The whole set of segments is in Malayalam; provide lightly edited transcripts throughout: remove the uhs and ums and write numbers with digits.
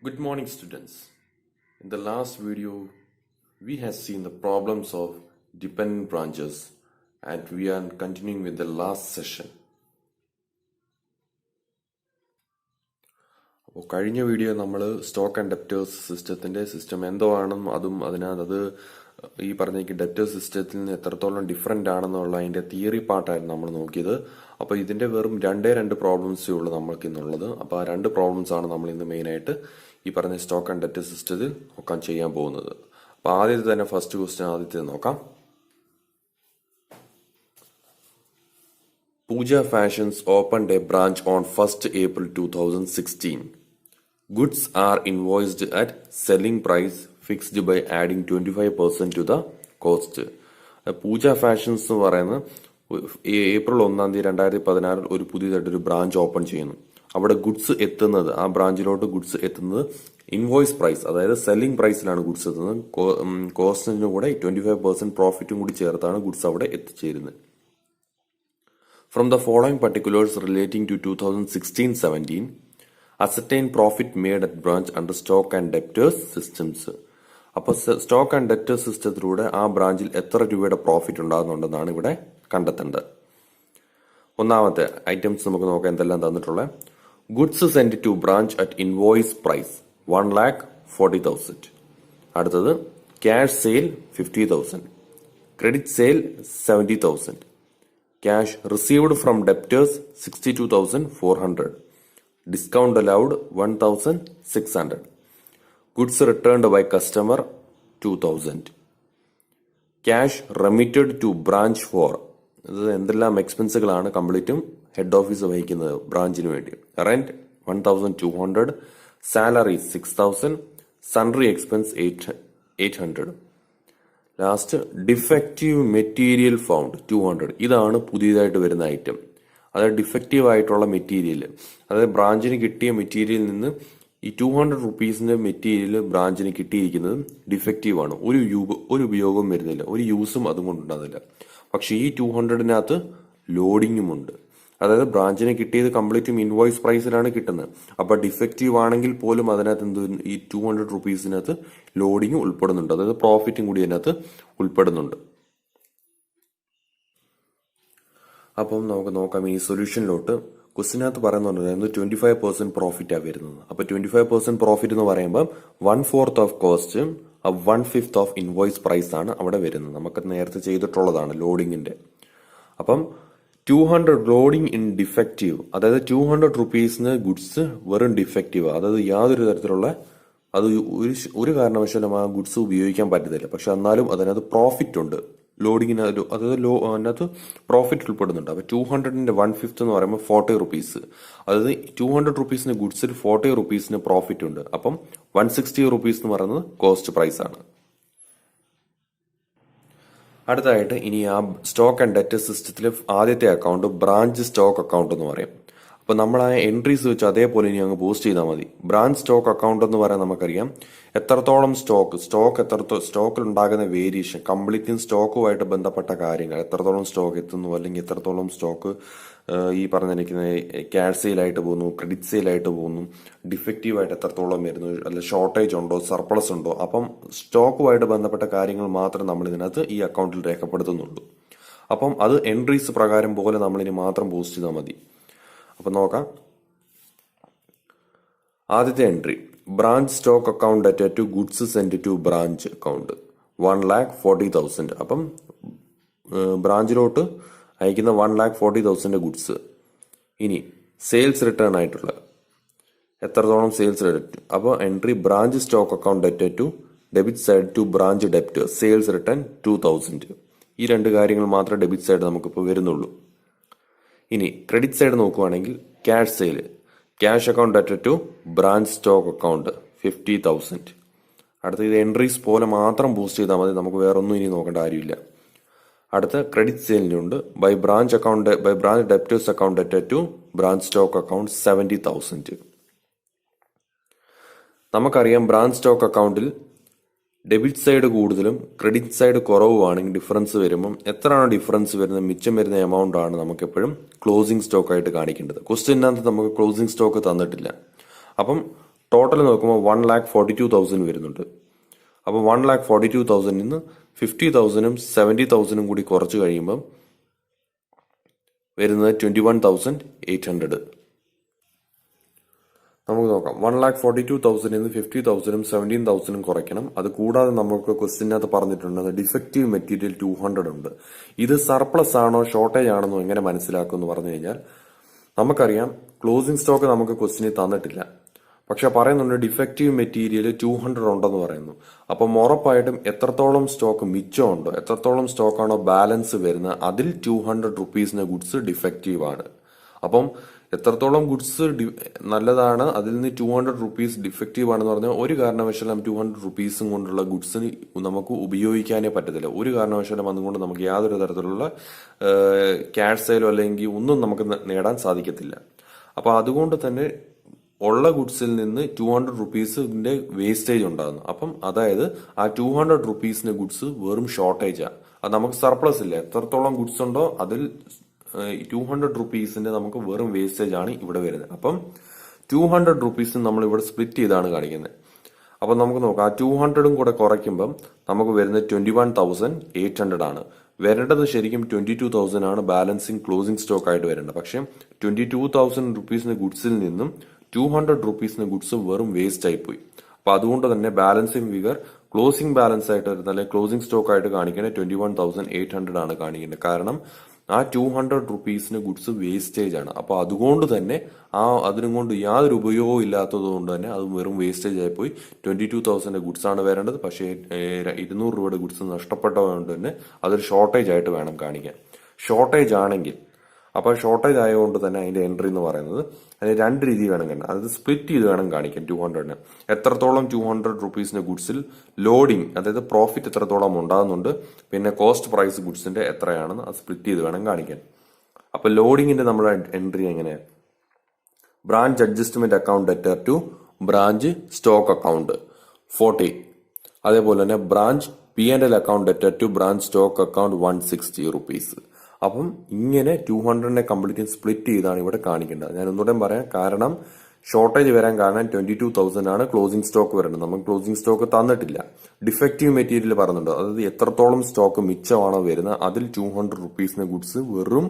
Good morning, students. In the last video, we have seen the problems of dependent branches, and we are continuing with the last session. അപ്പോൾ കഴിഞ്ഞ വീഡിയോ നമ്മൾ സ്റ്റോക്ക് ആൻഡ് ഡെപ്റ്റേഴ്സ് സിസ്റ്റം എന്തോ ആണെന്നും അത് ഈ പറഞ്ഞ ഡെപ്റ്റേഴ്സ് സിസ്റ്റത്തിൽ നിന്ന് എത്രത്തോളം ഡിഫറെൻ്റ് ആണെന്നുള്ള അതിൻ്റെ തിയറി പാർട്ടായിരുന്നു നമ്മൾ നോക്കിയത്. അപ്പോൾ ഇതിൻ്റെ വെറും രണ്ട് പ്രോബ്ലംസേ ഉള്ളൂ നമ്മൾക്ക് ഇന്നുള്ളത്. അപ്പോൾ ആ രണ്ട് പ്രോബ്ലംസ് ആണ് നമ്മൾ ഇന്ന് മെയിനായിട്ട് ഈ പറഞ്ഞ സ്റ്റോക്ക് ആൻഡ് ഡെപ്റ്റേഴ്സ് സിസ്റ്റത്തിൽ നോക്കാൻ ചെയ്യാൻ പോകുന്നത്. അപ്പോൾ ആദ്യത്തെ തന്നെ ഫസ്റ്റ് ക്വസ്റ്റ്യൻ നോക്കാം. Pooja Fashions opened a branch on 1st April 2016. Goods are invoiced at selling price fixed by adding 25% to the cost. Pooja Fashions എന്ന് പറയുന്ന ഏപ്രിൽ 1-2016 ഒരു പുതിയതായിട്ടൊരു ബ്രാഞ്ച് ഓപ്പൺ ചെയ്യുന്നു. അവിടെ ഗുഡ്സ് എത്തുന്നത്, ആ ബ്രാഞ്ചിലോട്ട് ഗുഡ്സ് എത്തുന്നത് ഇൻവോയ്സ് പ്രൈസ്, അതായത് സെല്ലിംഗ് പ്രൈസിലാണ് ഗുഡ്സ് എത്തുന്നത്. കോസ്റ്റിന് കൂടെ 25% പ്രോഫിറ്റും കൂടി ചേർത്താണ് ഗുഡ്സ് അവിടെ എത്തിച്ചേരുന്നത്. From the following particulars relating to 2016-17, ascertain profit made at branch under stock and debtors systems. അപ്പോൾ സ്റ്റോക്ക് ആൻഡ് ഡെപ്റ്റേഴ്സ് സിസ്റ്റത്തിലൂടെ ആ ബ്രാഞ്ചിൽ എത്ര രൂപയുടെ പ്രോഫിറ്റ് ഉണ്ടാകുന്നുണ്ടെന്നാണ് ഇവിടെ കണ്ടെത്തേണ്ടത്. ഒന്നാമത്തെ ഐറ്റംസ് നമുക്ക് നോക്കാം എന്തെല്ലാം തന്നിട്ടുള്ളത്. Goods send to branch at invoice price 1,40,000. അടുത്തത് cash sale 50,000, credit sale 70,000, cash received from debtors 62,400, discount allowed 1,600, goods returned by customer 2,000, cash remitted to branch for എന്തെല്ലാം എക്സ്പെൻസുകളാണ് കംപ്ലീറ്റും ഹെഡ് ഓഫീസ് വഹിക്കുന്നത് ബ്രാഞ്ചിന് വേണ്ടി. Rent 1,200, salary 6,000, sundry expense 800. Last defective material found 200. ഇതാണ് പുതിയതായിട്ട് വരുന്ന ഐറ്റം. അതായത് ഡിഫക്റ്റീവ് ആയിട്ടുള്ള മെറ്റീരിയൽ, അതായത് ബ്രാഞ്ചിന് കിട്ടിയ മെറ്റീരിയലിൽ നിന്ന് ഈ 200 റുപ്പീസിന്റെ മെറ്റീരിയൽ ബ്രാഞ്ചിന് കിട്ടിയിരിക്കുന്നത് ഡിഫക്റ്റീവ് ആണ്. ഒരു ഉപയോഗവും വരുന്നില്ല, ഒരു യൂസും അതും കൊണ്ടുണ്ടാകുന്നില്ല. പക്ഷെ ഈ 200-നകത്ത് ലോഡിങ്ങും ഉണ്ട്. അതായത് ബ്രാഞ്ചിന് കിട്ടിയത് കംപ്ലീറ്റും ഇൻവോയ്സ് പ്രൈസിലാണ് കിട്ടുന്നത്. അപ്പൊ ഡിഫക്റ്റീവ് ആണെങ്കിൽ പോലും അതിനകത്ത് ഈ 200 റുപ്പീസിനകത്ത് ലോഡിങ് ഉൾപ്പെടുന്നുണ്ട്, അതായത് പ്രോഫിറ്റും കൂടി അതിനകത്ത് ഉൾപ്പെടുന്നുണ്ട്. അപ്പം നമുക്ക് നോക്കാം ഈ സൊല്യൂഷനിലോട്ട്. ക്വസ്റ്റിനകത്ത് പറയുന്നുണ്ട് 25% പ്രോഫിറ്റാണ് വരുന്നത്. അപ്പൊ 25% പ്രോഫിറ്റ് എന്ന് പറയുമ്പോൾ 1/4 of cost 1/5 of invoice price ആണ് അവിടെ വരുന്നത്. നമുക്ക് നേരത്തെ ചെയ്തിട്ടുള്ളതാണ് ലോഡിങ്ങിന്റെ. അപ്പം 200 ലോഡിങ് ഇൻ ഡിഫക്റ്റീവ്, അതായത് 200 റുപ്പീസിന് ഗുഡ്സ് വെറും ഡിഫക്റ്റീവ്, അതായത് യാതൊരു തരത്തിലുള്ള അത് ഒരു കാരണവശാലും ആ ഗുഡ്സ് ഉപയോഗിക്കാൻ പറ്റത്തില്ല. പക്ഷെ എന്നാലും അതിനകത്ത് പ്രോഫിറ്റ് ഉണ്ട് ലോഡിങ്ങിന്, അതായത് അതിനകത്ത് പ്രോഫിറ്റ് ഉൾപ്പെടുന്നുണ്ട്. അപ്പൊ 200-ന്റെ 1/5 എന്ന് പറയുമ്പോൾ 40 റുപ്പീസ്, അതായത് 200 റുപ്പീസിന് ഗുഡ്സിൽ 40 റുപ്പീസിന് പ്രോഫിറ്റ് ഉണ്ട്. അപ്പം 160 റുപ്പീസ് എന്ന് പറയുന്നത് കോസ്റ്റ് പ്രൈസ് ആണ്. അടുത്തായിട്ട് ഇനി ആ സ്റ്റോക്ക് ആൻഡ് ഡെപ്റ്റേഴ്സ് സിസ്റ്റത്തിലെ ആദ്യത്തെ അക്കൗണ്ട് ബ്രാഞ്ച് സ്റ്റോക്ക് അക്കൗണ്ട് എന്ന് പറയും. അപ്പൊ നമ്മൾ ആ എൻട്രീസ് വെച്ച് അതേപോലെ ഇനി അങ്ങ് പോസ്റ്റ് ചെയ്താൽ മതി. ബ്രാഞ്ച് സ്റ്റോക്ക് അക്കൗണ്ട് എന്ന് പറയാൻ നമുക്കറിയാം എത്രത്തോളം സ്റ്റോക്കിൽ ഉണ്ടാകുന്ന വേരിയേഷൻ, കംപ്ലീറ്റ് സ്റ്റോക്കുമായിട്ട് ബന്ധപ്പെട്ട കാര്യങ്ങൾ, എത്രത്തോളം സ്റ്റോക്ക് എത്തുന്നു, അല്ലെങ്കിൽ എത്രത്തോളം സ്റ്റോക്ക് ഈ പറഞ്ഞിരിക്കുന്ന ക്യാഷ് സെയിലായിട്ട് പോകുന്നു, ക്രെഡിറ്റ് സെയിലായിട്ട് പോകുന്നു, ഡിഫക്റ്റീവായിട്ട് എത്രത്തോളം വരുന്നു, അല്ല ഷോർട്ടേജ് ഉണ്ടോ, സർപ്ലസ് ഉണ്ടോ. അപ്പം സ്റ്റോക്കുമായിട്ട് ബന്ധപ്പെട്ട കാര്യങ്ങൾ മാത്രം നമ്മൾ ഇതിനകത്ത് ഈ അക്കൗണ്ടിൽ രേഖപ്പെടുത്തുന്നുള്ളൂ. അപ്പം അത് എൻട്രീസ് പ്രകാരം പോലെ നമ്മളിനി മാത്രം പോസ്റ്റ് ചെയ്താൽ മതി. അപ്പൊ നോക്കാം. ആദ്യത്തെ entry branch stock account debtor to goods send to branch account 1,40,000. അപ്പം ബ്രാഞ്ചിലോട്ട് അയക്കുന്ന 1,40,000 ഗുഡ്സ്. ഇനി സെയിൽസ് റിട്ടേൺ ആയിട്ടുള്ള എത്രത്തോളം സെയിൽസ് റിട്ടേൺ. അപ്പോൾ entry branch stock account debtor to debit side to branch ഡെപ്റ്റ് സെയിൽസ് റിട്ടേൺ 2,000. ഈ രണ്ട് കാര്യങ്ങൾ മാത്രമേ ഡെബിറ്റ് സൈഡ് നമുക്കിപ്പോൾ വരുന്നുള്ളൂ. ഇനി ക്രെഡിറ്റ് സൈഡ് നോക്കുവാണെങ്കിൽ cash sale, cash account debtor to branch stock account 50,000. അടുത്ത ഇത് എൻട്രീസ് പോലെ മാത്രം ബൂസ്റ്റ് ചെയ്താൽ മതി, നമുക്ക് വേറെ ഒന്നും ഇനി നോക്കേണ്ട കാര്യമില്ല. അടുത്ത ക്രെഡിറ്റ് സെയിലിനുണ്ട് by branch debtors account debtor to branch stock account 70,000. നമുക്കറിയാം ബ്രാഞ്ച് സ്റ്റോക്ക് അക്കൗണ്ടിൽ ഡെബിറ്റ് സൈഡ് കൂടുതലും ക്രെഡിറ്റ് സൈഡ് കുറവുമാണെങ്കിൽ ഡിഫറൻസ് വരുമ്പം എത്രയാണോ ഡിഫറൻസ് വരുന്നത് മിച്ചം വരുന്ന എമൗണ്ട് ആണ് നമുക്ക് എപ്പോഴും ക്ലോസിംഗ് സ്റ്റോക്ക് ആയിട്ട് കാണിക്കേണ്ടത്. ക്വസ്റ്റ്യനകത്ത് നമുക്ക് ക്ലോസിംഗ് സ്റ്റോക്ക് തന്നിട്ടില്ല. അപ്പം ടോട്ടൽ നോക്കുമ്പോൾ 1,42,000 വരുന്നുണ്ട്. അപ്പോൾ 1,42,000 നിന്ന് 50,000-ഉം 70,000-ഉം കൂടി കുറച്ച് കഴിയുമ്പം വരുന്നത് 21,800. നമുക്ക് നോക്കാം. 1,42,000 നിന്ന് 50,000-ഉം 17,000-ഉം കുറയ്ക്കണം. അത് കൂടാതെ നമുക്ക് ക്വസ്റ്റ്യനകത്ത് പറഞ്ഞിട്ടുണ്ട് ഡിഫക്റ്റീവ് മെറ്റീരിയൽ 200 ഉണ്ട്. ഇത് സർപ്ലസ് ആണോ ഷോർട്ടേജ് ആണെന്നോ എങ്ങനെ മനസ്സിലാക്കും എന്ന് പറഞ്ഞു കഴിഞ്ഞാൽ, നമുക്കറിയാം ക്ലോസിംഗ് സ്റ്റോക്ക് നമുക്ക് ക്വസ്റ്റ്യനിൽ തന്നിട്ടില്ല, പക്ഷെ പറയുന്നുണ്ട് ഡിഫക്റ്റീവ് മെറ്റീരിയൽ 200 ഉണ്ടെന്ന് പറയുന്നു. അപ്പം ഉറപ്പായിട്ടും എത്രത്തോളം സ്റ്റോക്ക് മിച്ചമുണ്ടോ, എത്രത്തോളം സ്റ്റോക്കാണോ ബാലൻസ് വരുന്നത്, അതിൽ 200 റുപ്പീസിന്റെ ഗുഡ്സ് ഡിഫക്റ്റീവ് ആണ്. അപ്പം എത്രത്തോളം ഗുഡ്സ് നല്ലതാണ്, അതിൽ നിന്ന് 200 റുപ്പീസ് ഡിഫക്റ്റീവ് ആണെന്ന് പറഞ്ഞാൽ ഒരു കാരണവശാലും 200 റുപ്പീസും കൊണ്ടുള്ള ഗുഡ്സിന് നമുക്ക് ഉപയോഗിക്കാനേ പറ്റത്തില്ല. ഒരു കാരണവശാലും അതുകൊണ്ട് നമുക്ക് യാതൊരു തരത്തിലുള്ള ക്യാഷ് സെയിലോ അല്ലെങ്കിൽ ഒന്നും നമുക്ക് നേടാൻ സാധിക്കത്തില്ല. അപ്പൊ അതുകൊണ്ട് തന്നെ ഉള്ള ഗുഡ്സിൽ നിന്ന് 200 റുപ്പീസിന്റെ വേസ്റ്റേജ് ഉണ്ടാകുന്നു. അപ്പം അതായത് ആ 200 റുപ്പീസിന്റെ ഗുഡ്സ് വെറും ഷോർട്ടേജാണ്. അത് നമുക്ക് സർപ്ലസ് ഇല്ല. എത്രത്തോളം ഗുഡ്സ് ഉണ്ടോ അതിൽ 200 റുപ്പീസിന്റെ നമുക്ക് വെറും വേസ്റ്റേജ് ആണ് ഇവിടെ വരുന്നത്. അപ്പം 200 റുപ്പീസ് നമ്മൾ ഇവിടെ സ്പ്ലിറ്റ് ചെയ്താണ് കാണിക്കുന്നത്. അപ്പൊ നമുക്ക് നോക്കാം, ആ 200-ഉം കൂടെ കുറയ്ക്കുമ്പം നമുക്ക് വരുന്നത് 21,800 ആണ്. വരേണ്ടത് ശരിക്കും 22,000 ആണ് ബാലൻസിങ് ക്ലോസിംഗ് സ്റ്റോക്ക് ആയിട്ട് വരേണ്ടത്. പക്ഷെ 22,000 റുപ്പീസിന്റെ ഗുഡ്സിൽ നിന്നും 200 റുപ്പീസിന്റെ ഗുഡ്സ് വെറും വേസ്റ്റ് ആയിപ്പോയി. അപ്പൊ അതുകൊണ്ട് തന്നെ ബാലൻസിങ് ഫിഗർ ക്ലോസിംഗ് ബാലൻസ് ആയിട്ട് വരുന്നത്, അല്ലെങ്കിൽ ക്ലോസിംഗ് സ്റ്റോക്ക് ആയിട്ട് കാണിക്കുന്നത് 21,800 ആണ് കാണിക്കേണ്ടത്. കാരണം ആ 200 റുപ്പീസിന് ഗുഡ്സ് വേസ്റ്റേജ് ആണ്. അപ്പൊ അതുകൊണ്ട് തന്നെ അതിനും കൊണ്ട് യാതൊരു ഉപയോഗവും ഇല്ലാത്തത് കൊണ്ട് തന്നെ അത് വെറും വേസ്റ്റേജ് ആയിപ്പോയി. 22,000 ഗുഡ്സ് ആണ് വരേണ്ടത്. പക്ഷേ 200 രൂപയുടെ ഗുഡ്സ് നഷ്ടപ്പെട്ടതുകൊണ്ട് തന്നെ അതൊരു ഷോർട്ടേജ് ആയിട്ട് വേണം കാണിക്കാൻ. ഷോർട്ടേജ് ആണെങ്കിൽ, അപ്പൊ ഷോർട്ടേജ് ആയതുകൊണ്ട് തന്നെ അതിന്റെ എൻട്രി എന്ന് പറയുന്നത് അതിന് രണ്ട് രീതി വേണം കാണാൻ. അത് സ്പ്ലിറ്റ് ചെയ്ത് വേണം കാണിക്കാൻ. 200-ന് എത്രത്തോളം 200 റുപ്പീസിന്റെ ഗുഡ്സിൽ ലോഡിംഗ്, അതായത് പ്രോഫിറ്റ് എത്രത്തോളം ഉണ്ടാകുന്നുണ്ട്, പിന്നെ കോസ്റ്റ് പ്രൈസ് ഗുഡ്സിന്റെ എത്രയാണെന്ന് അത് സ്പ്ലിറ്റ് ചെയ്ത് വേണം കാണിക്കാൻ. അപ്പൊ ലോഡിങ്ങിന്റെ നമ്മുടെ എൻട്രി എങ്ങനെയാണ്? Branch adjustment account debtor to branch stock account 40. അതേപോലെ തന്നെ branch P&L account debtor to branch stock account 160 rupees. അപ്പം ഇങ്ങനെ 200-നെ കംപ്ലീറ്റ് സ്പ്ലിറ്റ് ചെയ്താണ് ഇവിടെ കാണിക്കേണ്ടത്. ഞാൻ ഒന്നുകൂടെ പറയാം, കാരണം ഷോർട്ടേജ് വരാൻ കാരണം 22,000 ആണ് ക്ലോസിംഗ് സ്റ്റോക്ക് വരേണ്ടത്. നമുക്ക് ക്ലോസിംഗ് സ്റ്റോക്ക് തന്നിട്ടില്ല. ഡിഫക്റ്റീവ് മെറ്റീരിയൽ പറഞ്ഞിട്ടുണ്ട്, അതായത് എത്രത്തോളം സ്റ്റോക്ക് മിച്ചമാണോ വരുന്നത് അതിൽ 200 റുപ്പീസിന്റെ ഗുഡ്സ് വെറും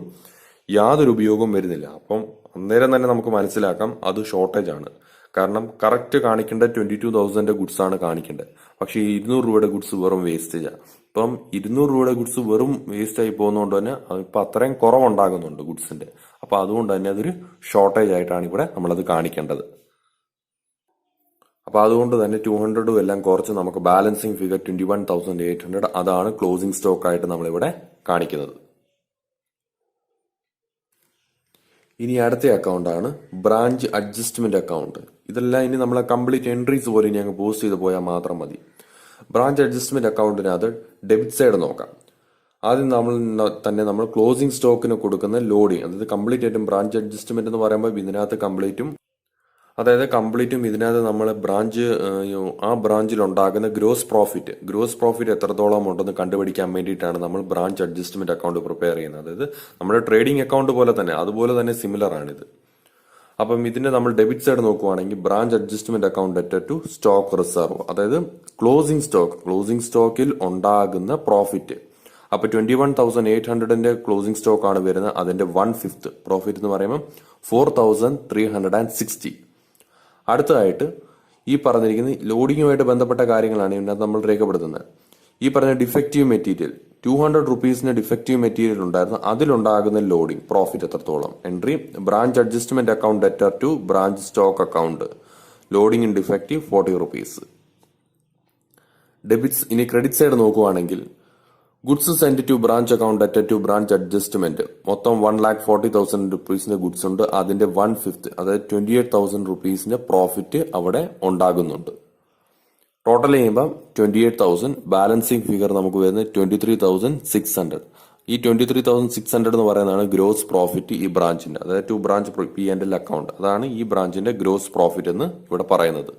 യാതൊരു ഉപയോഗവും വരുന്നില്ല. അപ്പം അന്നേരം തന്നെ നമുക്ക് മനസ്സിലാക്കാം അത് ഷോർട്ടേജ് ആണ്. കാരണം കറക്റ്റ് കാണിക്കേണ്ട 22,000 ഗുഡ്സ് ആണ് കാണിക്കേണ്ടത്. പക്ഷേ 200 രൂപയുടെ ഗുഡ്സ് വെറും വേസ്റ്റേജ് ആണ്. ഇപ്പം 200 രൂപയുടെ ഗുഡ്സ് വെറും വേസ്റ്റ് ആയി പോകുന്നതുകൊണ്ട് തന്നെ ഇപ്പൊ അത്രയും കുറവുണ്ടാകുന്നുണ്ട് ഗുഡ്സിന്റെ. അപ്പൊ അതുകൊണ്ട് തന്നെ അതൊരു ഷോർട്ടേജ് ആയിട്ടാണ് ഇവിടെ നമ്മളത് കാണിക്കേണ്ടത്. അപ്പൊ അതുകൊണ്ട് തന്നെ 200 എല്ലാം കുറച്ച് നമുക്ക് ബാലൻസിങ് ഫിഗർ 21,800 അതാണ് ക്ലോസിംഗ് സ്റ്റോക്ക് ആയിട്ട് നമ്മളിവിടെ കാണിക്കുന്നത്. ഇനി അടുത്ത അക്കൗണ്ടാണ് ബ്രാഞ്ച് അഡ്ജസ്റ്റ്മെന്റ് അക്കൗണ്ട്. ഇതെല്ലാം ഇനി നമ്മളെ കംപ്ലീറ്റ് എൻട്രീസ് പോലെ ഇനി അങ്ങ് പോസ്റ്റ് ചെയ്ത് പോയാൽ മാത്രം മതി. ബ്രാഞ്ച് അഡ്ജസ്റ്റ്മെന്റ് അക്കൗണ്ടിനകത്ത് ഡെബിറ്റ് സൈഡ് നോക്കാം. ആദ്യം നമ്മൾ ക്ലോസിംഗ് സ്റ്റോക്കിന് കൊടുക്കുന്ന ലോഡിങ്, അതായത് കംപ്ലീറ്റ് ആയിട്ടും ബ്രാഞ്ച് അഡ്ജസ്റ്റ്മെന്റ് എന്ന് പറയുമ്പോൾ ഇതിനകത്ത് കംപ്ലീറ്റും ഇതിനകത്ത് നമ്മൾ ആ ബ്രാഞ്ചിൽ ഉണ്ടാകുന്ന ഗ്രോസ് പ്രോഫിറ്റ് എത്രത്തോളം ഉണ്ടെന്ന് കണ്ടുപിടിക്കാൻ വേണ്ടിയിട്ടാണ് നമ്മൾ ബ്രാഞ്ച് അഡ്ജസ്റ്റ്മെന്റ് അക്കൗണ്ട് പ്രിപ്പയർ ചെയ്യുന്നത്. അതായത് നമ്മുടെ ട്രേഡിംഗ് അക്കൗണ്ട് പോലെ തന്നെ, അതുപോലെ തന്നെ സിമിലർ ആണിത്. അപ്പം ഇതിന്റെ നമ്മൾ ഡെബിറ്റ് സൈഡ് നോക്കുവാണെങ്കിൽ branch adjustment account debtor to stock reserve, അതായത് ക്ലോസിംഗ് സ്റ്റോക്കിൽ ഉണ്ടാകുന്ന പ്രോഫിറ്റ്. അപ്പൊ 21,800-ന്റെ ക്ലോസിംഗ് സ്റ്റോക്ക് ആണ് വരുന്നത്. അതിന്റെ 1/5 പ്രോഫിറ്റ് എന്ന് പറയുമ്പോൾ 4,360. അടുത്തതായിട്ട് ഈ പറഞ്ഞിരിക്കുന്ന ലോഡിങ്ങുമായിട്ട് ബന്ധപ്പെട്ട കാര്യങ്ങളാണ് ഇതിനകത്ത് നമ്മൾ രേഖപ്പെടുത്തുന്നത്. ഈ പറഞ്ഞ ഡിഫക്റ്റീവ് മെറ്റീരിയൽ 200 റുപ്പീസിന് ഡിഫക്റ്റീവ് മെറ്റീരിയൽ ഉണ്ടായിരുന്നു, അതിലുണ്ടാകുന്ന ലോഡിംഗ് പ്രോഫിറ്റ് എത്രത്തോളം. Entry branch adjustment account debtor to branch stock account, loading in defective 40 rupees. Debits. ഇനി ക്രെഡിറ്റ് സൈഡ് നോക്കുവാണെങ്കിൽ goods send to branch account debtor to branch adjustment മൊത്തം 1,40,000 റുപ്പീസിന്റെ ഗുഡ്സ് ഉണ്ട്. അതിന്റെ 1/5, അതായത് 28,000 റുപ്പീസിന്റെ പ്രോഫിറ്റ് അവിടെ ഉണ്ടാകുന്നുണ്ട്. ടോട്ടൽ ചെയ്യുമ്പോൾ 28,000. ബാലൻസിങ് ഫിഗർ നമുക്ക് വരുന്നത് 23,600. ഈ 23,600 എന്ന് പറയുന്നതാണ് ഗ്രോസ് പ്രോഫിറ്റ് ഈ ബ്രാഞ്ചിന്റെ, അതായത് ടു ബ്രാഞ്ച് P&L അക്കൗണ്ട്. അതാണ് ഈ ബ്രാഞ്ചിന്റെ ഗ്രോസ് പ്രോഫിറ്റ് എന്ന് ഇവിടെ പറയുന്നത്.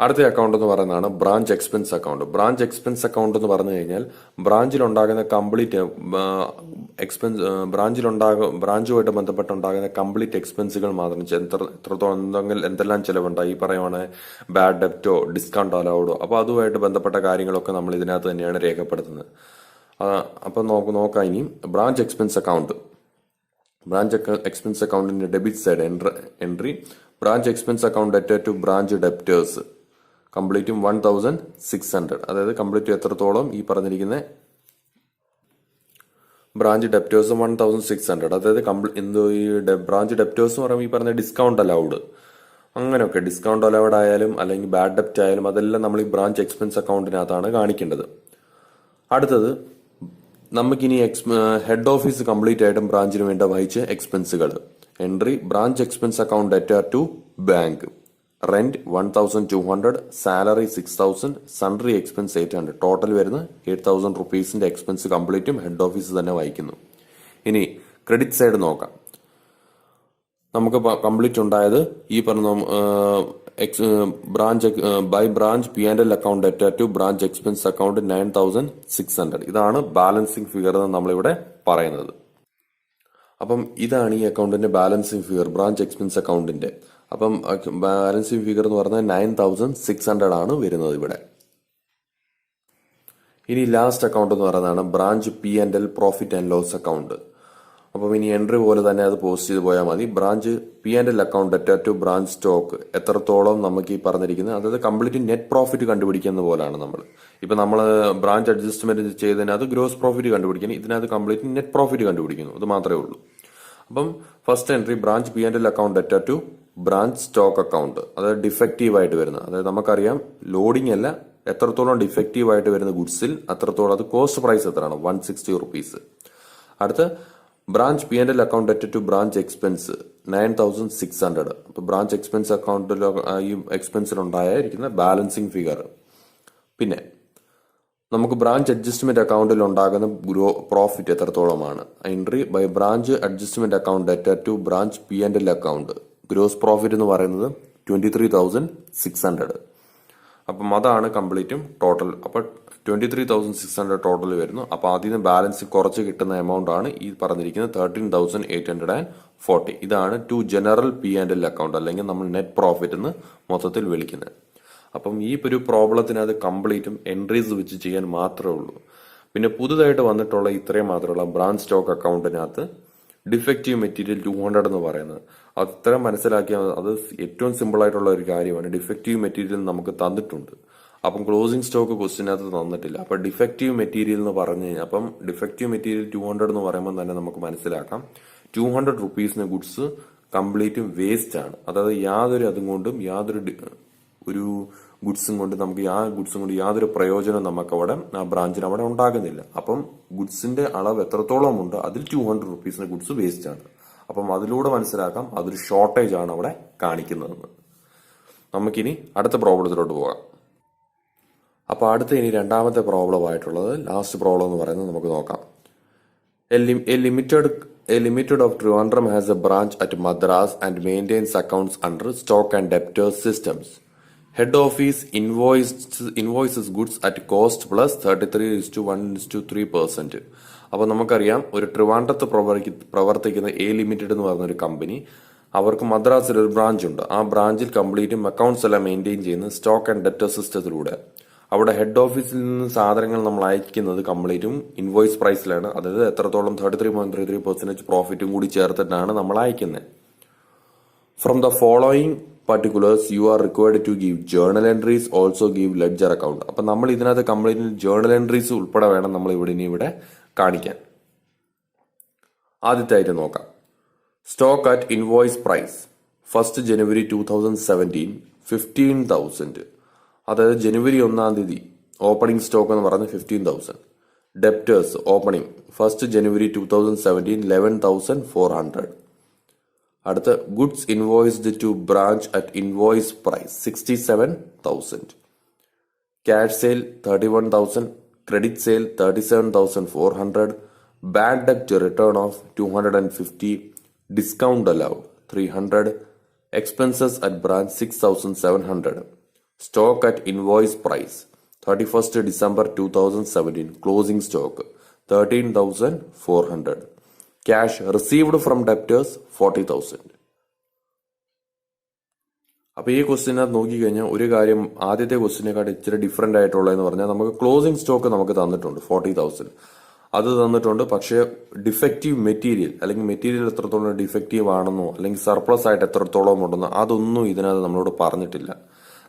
അടുത്ത അക്കൗണ്ട് എന്ന് പറയുന്നതാണ് branch expense account. Branch expense account എന്ന് പറഞ്ഞു കഴിഞ്ഞാൽ ബ്രാഞ്ചിലുണ്ടാകുന്ന കംപ്ലീറ്റ് ബ്രാഞ്ചുമായിട്ട് ബന്ധപ്പെട്ടുണ്ടാകുന്ന കംപ്ലീറ്റ് എക്സ്പെൻസുകൾ മാത്രം എത്രത്തോളം എന്തെല്ലാം ചിലവുണ്ടായി, ഈ പറയുവാണ് ബാഡ് ഡെപ്റ്റോ ഡിസ്കൗണ്ട് അലൗഡോ, അപ്പോൾ അതുമായിട്ട് ബന്ധപ്പെട്ട കാര്യങ്ങളൊക്കെ നമ്മൾ ഇതിനകത്ത് തന്നെയാണ് രേഖപ്പെടുത്തുന്നത്. അപ്പം നോക്കാം ഇനി branch expense account. Branch expense അക്കൗണ്ടിന്റെ debit side entry branch expense account debtor to branch debtors കംപ്ലീറ്റും 1600. അതായത് കംപ്ലീറ്റ് എത്രത്തോളം ഈ പറഞ്ഞിരിക്കുന്ന ബ്രാഞ്ച് ഡെപ്റ്റേഴ്സ് 1600. അതായത് ഈ ബ്രാഞ്ച് ഡെപ്റ്റേഴ്സ് എന്ന് പറയുമ്പോൾ ഈ പറഞ്ഞ ഡിസ്കൗണ്ട് അലൗഡ്, അങ്ങനെയൊക്കെ ഡിസ്കൗണ്ട് അലൗഡ് ആയാലും അല്ലെങ്കിൽ ബാഡ് ഡെപ്റ്റ് ആയാലും അതെല്ലാം നമ്മൾ ഈ ബ്രാഞ്ച് എക്സ്പെൻസ് അക്കൗണ്ടിനകത്താണ് കാണിക്കേണ്ടത്. അടുത്തത് നമുക്കിനി ഹെഡ് ഓഫീസ് കംപ്ലീറ്റ് ആയിട്ടും ബ്രാഞ്ചിന് വേണ്ട വഹിച്ച എക്സ്പെൻസുകൾ. Entry branch expense account debtor to bank rent 1200, salary 6000, sundry expense 800. Total വരുന്ന 8000 റുപ്പീസിന്റെ എക്സ്പെൻസ് കംപ്ലീറ്റും ഹെഡ് ഓഫീസ് തന്നെ വഹിക്കുന്നു. ഇനി ക്രെഡിറ്റ് സൈഡ് നോക്കാം. നമുക്ക് കംപ്ലീറ്റ് ഉണ്ടായത് ഈ പറഞ്ഞ branch P&L account debtor to branch expense account 9600. ഇതാണ് ബാലൻസിങ് ഫിഗർ എന്ന് നമ്മളിവിടെ പറയുന്നത്. അപ്പം ഇതാണ് ഈ അക്കൗണ്ടിന്റെ ബാലൻസിങ് ഫിഗർ ബ്രാഞ്ച് എക്സ്പെൻസ് അക്കൗണ്ടിന്റെ. അപ്പം ബാലൻസിങ് ഫിഗർ എന്ന് പറഞ്ഞാൽ 9600 ആണ് വരുന്നത് ഇവിടെ. ഇനി ലാസ്റ്റ് അക്കൗണ്ട് എന്ന് പറയുന്നതാണ് branch P&L profit and loss account. അപ്പം ഇനി എൻട്രി പോലെ തന്നെ അത് പോസ്റ്റ് ചെയ്ത് പോയാൽ മതി. Branch P&L account debtor to branch stock എത്രത്തോളം നമുക്ക് ഈ പറഞ്ഞിരിക്കുന്നത്, അതായത് കംപ്ലീറ്റ് നെറ്റ് പ്രോഫിറ്റ് കണ്ടുപിടിക്കുന്ന പോലാണ് നമ്മൾ. ഇപ്പൊ നമ്മൾ ബ്രാഞ്ച് അഡ്ജസ്റ്റ്മെന്റ് ചെയ്തതിനകത്ത് ഗ്രോസ് പ്രോഫിറ്റ് കണ്ടുപിടിക്കണം, ഇതിനകത്ത് കംപ്ലീറ്റ് നെറ്റ് പ്രോഫിറ്റ് കണ്ടുപിടിക്കുന്നു, അത് മാത്രമേ ഉള്ളൂ. അപ്പം first entry branch P&L account debtor to branch stock account, അതായത് ഡിഫക്റ്റീവ് ആയിട്ട് വരുന്നത്, അതായത് നമുക്കറിയാം ലോഡിംഗ് അല്ല, എത്രത്തോളം ഡിഫക്റ്റീവ് ആയിട്ട് വരുന്ന ഗുഡ്സിൽ അത്രത്തോളം അത് കോസ്റ്റ് പ്രൈസ് എത്രയാണ് 160 റുപ്പീസ്. അടുത്ത branch P&L account debtor to branch expense 9600. അപ്പൊ ബ്രാഞ്ച് എക്സ്പെൻസ് അക്കൗണ്ടിൽ ഈ എക്സ്പെൻസിലുണ്ടായിരിക്കുന്ന ബാലൻസിങ് ഫിഗർ. പിന്നെ നമുക്ക് ബ്രാഞ്ച് അഡ്ജസ്റ്റ്മെന്റ് അക്കൗണ്ടിൽ ഉണ്ടാകുന്ന പ്രോഫിറ്റ് എത്രത്തോളമാണ്. Entry by branch adjustment account debtor to branch P&L account gross profit എന്ന് പറയുന്നത് 23,600. അപ്പം അതാണ് കംപ്ലീറ്റും ടോട്ടൽ. അപ്പൊ 23,600 ടോട്ടൽ വരുന്നു. അപ്പൊ അതിൽ നിന്ന് ബാലൻസ് കുറച്ച് കിട്ടുന്ന എമൗണ്ട് ആണ് ഈ പറഞ്ഞിരിക്കുന്നത് 13,840. ഇതാണ് ടു ജനറൽ P&L അക്കൗണ്ട്, അല്ലെങ്കിൽ നമ്മൾ നെറ്റ് പ്രോഫിറ്റ് എന്ന് മൊത്തത്തിൽ വിളിക്കുന്നത്. അപ്പം ഈ ഒരു പ്രോബ്ലത്തിനകത്ത് കംപ്ലീറ്റും എൻട്രീസ് വെച്ച് ചെയ്യാൻ മാത്രമേ ഉള്ളൂ. പിന്നെ പുതുതായിട്ട് വന്നിട്ടുള്ള ഇത്രയും മാത്രമുള്ള ബ്രാഞ്ച് സ്റ്റോക്ക് അക്കൗണ്ടിനകത്ത് ഡിഫക്റ്റീവ് മെറ്റീരിയൽ 200 എന്ന് പറയുന്നത് അത്ര മനസ്സിലാക്കിയാൽ അത് ഏറ്റവും സിമ്പിൾ ആയിട്ടുള്ള ഒരു കാര്യമാണ്. ഡിഫക്റ്റീവ് മെറ്റീരിയൽ നമുക്ക് തന്നിട്ടുണ്ട്, അപ്പം ക്ലോസിംഗ് സ്റ്റോക്ക് ക്വസ്റ്റിനകത്ത് തന്നിട്ടില്ല. അപ്പൊ ഡിഫക്റ്റീവ് മെറ്റീരിയൽ എന്ന് പറഞ്ഞു കഴിഞ്ഞാൽ അപ്പം ഡിഫക്റ്റീവ് മെറ്റീരിയൽ 200 എന്ന് പറയുമ്പോൾ തന്നെ നമുക്ക് മനസ്സിലാക്കാം 200 റുപ്പീസിന് ഗുഡ്സ് കംപ്ലീറ്റും വേസ്റ്റ് ആണ്. അതായത് യാതൊരു അതും കൊണ്ടും ഒരു ഗുഡ്സും കൊണ്ട് നമുക്ക് യാതൊരു പ്രയോജനം നമുക്ക് അവിടെ ആ ബ്രാഞ്ചിന് അവിടെ ഉണ്ടാകുന്നില്ല. അപ്പം ഗുഡ്സിന്റെ അളവ് എത്രത്തോളം ഉണ്ട് അതിൽ 200 റുപ്പീസിന് ഗുഡ്സ് വേസ്റ്റ് ആണ്. അപ്പം അതിലൂടെ മനസ്സിലാക്കാം അതൊരു ഷോർട്ടേജ് ആണ് അവിടെ കാണിക്കുന്നതെന്ന്. നമുക്കിനി അടുത്ത പ്രോബ്ലത്തിലോട്ട് പോകാം. അപ്പൊ അടുത്ത ഇനി രണ്ടാമത്തെ പ്രോബ്ലം ആയിട്ടുള്ളത് ലാസ്റ്റ് പ്രോബ്ലം എന്ന് പറയുന്നത് നമുക്ക് നോക്കാം. A limited of Trivandrum has a branch at Madras and maintains accounts under stock and debtors systems. Head office invoices goods at cost plus 33:1:3%. അപ്പൊ നമുക്കറിയാം ഒരു ട്രിവാൻഡ്രത്ത് പ്രവർത്തിക്കുന്ന എ ലിമിറ്റഡ് എന്ന് പറയുന്ന ഒരു കമ്പനി, അവർക്ക് മദ്രാസിൽ ഒരു ബ്രാഞ്ച് ഉണ്ട്. ആ ബ്രാഞ്ചിൽ കംപ്ലീറ്റും അക്കൗണ്ട്സ് എല്ലാം മെയിൻറ്റെയിൻ ചെയ്യുന്ന സ്റ്റോക്ക് ആൻഡ് ഡെപ്റ്റർ സിസ്റ്റത്തിലൂടെ. അവിടെ ഹെഡ് ഓഫീസിൽ നിന്ന് സാധനങ്ങൾ നമ്മൾ അയക്കുന്നത് കംപ്ലീറ്റും ഇൻവോയ്സ് പ്രൈസിലാണ്. അതായത് എത്രത്തോളം 33.33% പ്രോഫിറ്റും കൂടി ചേർത്തിട്ടാണ് നമ്മൾ അയക്കുന്നത്. From the following particulars you are required to give journal entries, also give ledger account. അപ്പൊ നമ്മൾ ഇതിനകത്ത് കംപ്ലീറ്റ് ജേർണൽ എൻട്രീസ് ഉൾപ്പെടെ വേണം നമ്മൾ ഇവിടെ കാണിക്കാൻ. ആദ്യത്തെ ആയിട്ട് നോക്കാം. Stock at invoice price 1 January 2017 15,000. അതായത് ജനുവരി 1 തീയതി ഓപ്പണിംഗ് സ്റ്റോക്ക് എന്ന് പറയുന്നത് 15,000. Debtors opening 1 January 2017 11,400. അടുത്ത goods invoiced to branch at invoice price 67,000. Cash sale 31,000. Credit sale 37,400. Bad ഡെപ്റ്റ് written off 250. Discount allowed 300. Expenses at branch 6,700. Stock at invoice price 31st December 2017 closing stock 13,400. Cash received from debtors 40,000. അപ്പൊ ഈ ക്വസ്റ്റിനകത്ത് നോക്കിക്കഴിഞ്ഞാൽ ഒരു കാര്യം ആദ്യത്തെ ക്വസ്റ്റിനെക്കാട്ട് ഇച്ചിരി ഡിഫറെന്റ് ആയിട്ടുള്ളതെന്ന് പറഞ്ഞാൽ നമുക്ക് ക്ലോസിംഗ് സ്റ്റോക്ക് നമുക്ക് തന്നിട്ടുണ്ട് 40,000. അത് തന്നിട്ടുണ്ട്. പക്ഷേ ഡിഫക്റ്റീവ് മെറ്റീരിയൽ അല്ലെങ്കിൽ മെറ്റീരിയൽ എത്രത്തോളം ഡിഫക്റ്റീവ് ആണെന്നോ അല്ലെങ്കിൽ സർപ്ലസ് ആയിട്ട് എത്രത്തോളം ഉണ്ടെന്നോ അതൊന്നും ഇതിനകത്ത് നമ്മളോട് പറഞ്ഞിട്ടില്ല.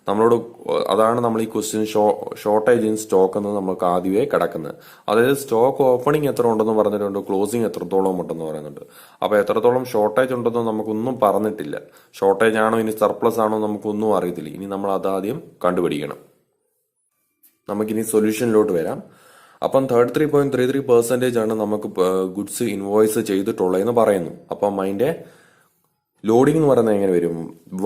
നമ്മളോട് അതാണ് നമ്മൾ ഈ ക്വസ്റ്റ്യൻ ഷോർട്ടേജ് ഇൻ സ്റ്റോക്ക് എന്ന് നമുക്ക് ആദ്യമേ കിടക്കുന്നത്. അതായത് സ്റ്റോക്ക് ഓപ്പണിംഗ് എത്ര ഉണ്ടെന്ന് പറഞ്ഞിട്ടുണ്ട്, ക്ലോസിംഗ് എത്രത്തോളം ഉണ്ടെന്ന് പറയുന്നുണ്ട്. അപ്പൊ എത്രത്തോളം ഷോർട്ടേജ് ഉണ്ടെന്ന് നമുക്കൊന്നും പറഞ്ഞിട്ടില്ല. ഷോർട്ടേജ് ആണോ ഇനി സർപ്ലസ് ആണോ നമുക്കൊന്നും അറിയത്തില്ല. ഇനി നമ്മൾ അതാദ്യം കണ്ടുപിടിക്കണം. നമുക്കിനി സൊല്യൂഷനിലോട്ട് വരാം. അപ്പം 33.33% ആണ് നമുക്ക് ഗുഡ്സ് ഇൻവോയ്സ് ചെയ്തിട്ടുള്ളതെന്ന് പറയുന്നു. അപ്പം അതിന്റെ ലോഡിംഗ് എന്ന് പറയുന്നത് എങ്ങനെ വരും?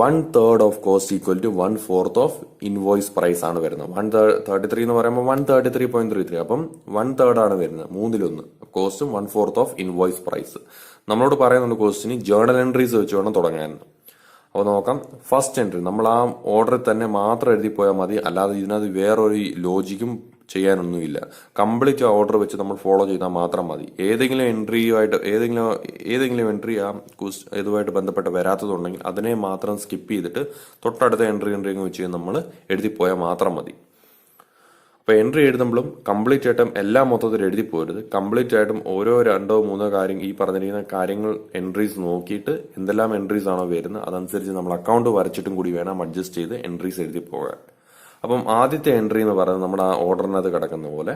1/3 of cost equal to 1/4 of invoice price ആണ് വരുന്നത്. 133 എന്ന് പറയുമ്പോൾ 133.33. അപ്പം 1/3 ആണ് വരുന്നത്, 1/3 കോസ്റ്റും 1/4 ഓഫ് ഇൻവോയ്സ് പ്രൈസ്. നമ്മളോട് പറയുന്നുണ്ട് ക്വസ്റ്റിന് ജേർണൽ എൻട്രീസ് വെച്ച് വേണം തുടങ്ങാൻ. അപ്പോൾ നോക്കാം. ഫസ്റ്റ് എൻട്രി നമ്മൾ ആ ഓർഡറിൽ തന്നെ മാത്രം എഴുതി പോയാൽ മതി. അല്ലാതെ ഇതിനകത്ത് വേറൊരു ലോജിക്കും ചെയ്യാനൊന്നുമില്ല. കംപ്ലീറ്റ് ഓർഡർ വെച്ച് നമ്മൾ ഫോളോ ചെയ്താൽ മാത്രം മതി. ഏതെങ്കിലും എൻട്രിയുമായിട്ട് ഏതെങ്കിലും എൻട്രി ആ ഇതുമായിട്ട് ബന്ധപ്പെട്ട് വരാത്തതുണ്ടെങ്കിൽ അതിനെ മാത്രം സ്കിപ്പ് ചെയ്തിട്ട് തൊട്ടടുത്ത എൻട്രി വെച്ച് നമ്മൾ എഴുതി പോയാൽ മാത്രം മതി. അപ്പൊ എൻട്രി എഴുതുമ്പോഴും കംപ്ലീറ്റ് ആയിട്ടും എല്ലാം മൊത്തത്തിൽ എഴുതി പോരുത്. കംപ്ലീറ്റ് ആയിട്ടും ഓരോ 2-3 കാര്യം ഈ പറഞ്ഞിരിക്കുന്ന കാര്യങ്ങൾ എൻട്രീസ് നോക്കിയിട്ട് എന്തെല്ലാം എൻട്രീസ് ആണോ വരുന്നത് അതനുസരിച്ച് നമ്മൾ അക്കൗണ്ട് വരച്ചിട്ടും കൂടി വേണം അഡ്ജസ്റ്റ് ചെയ്ത് എൻട്രീസ് എഴുതി പോകാൻ. അപ്പം ആദ്യത്തെ എൻട്രി എന്ന് പറയുന്നത് നമ്മുടെ ആ ഓർഡറിനകത്ത് കിടക്കുന്ന പോലെ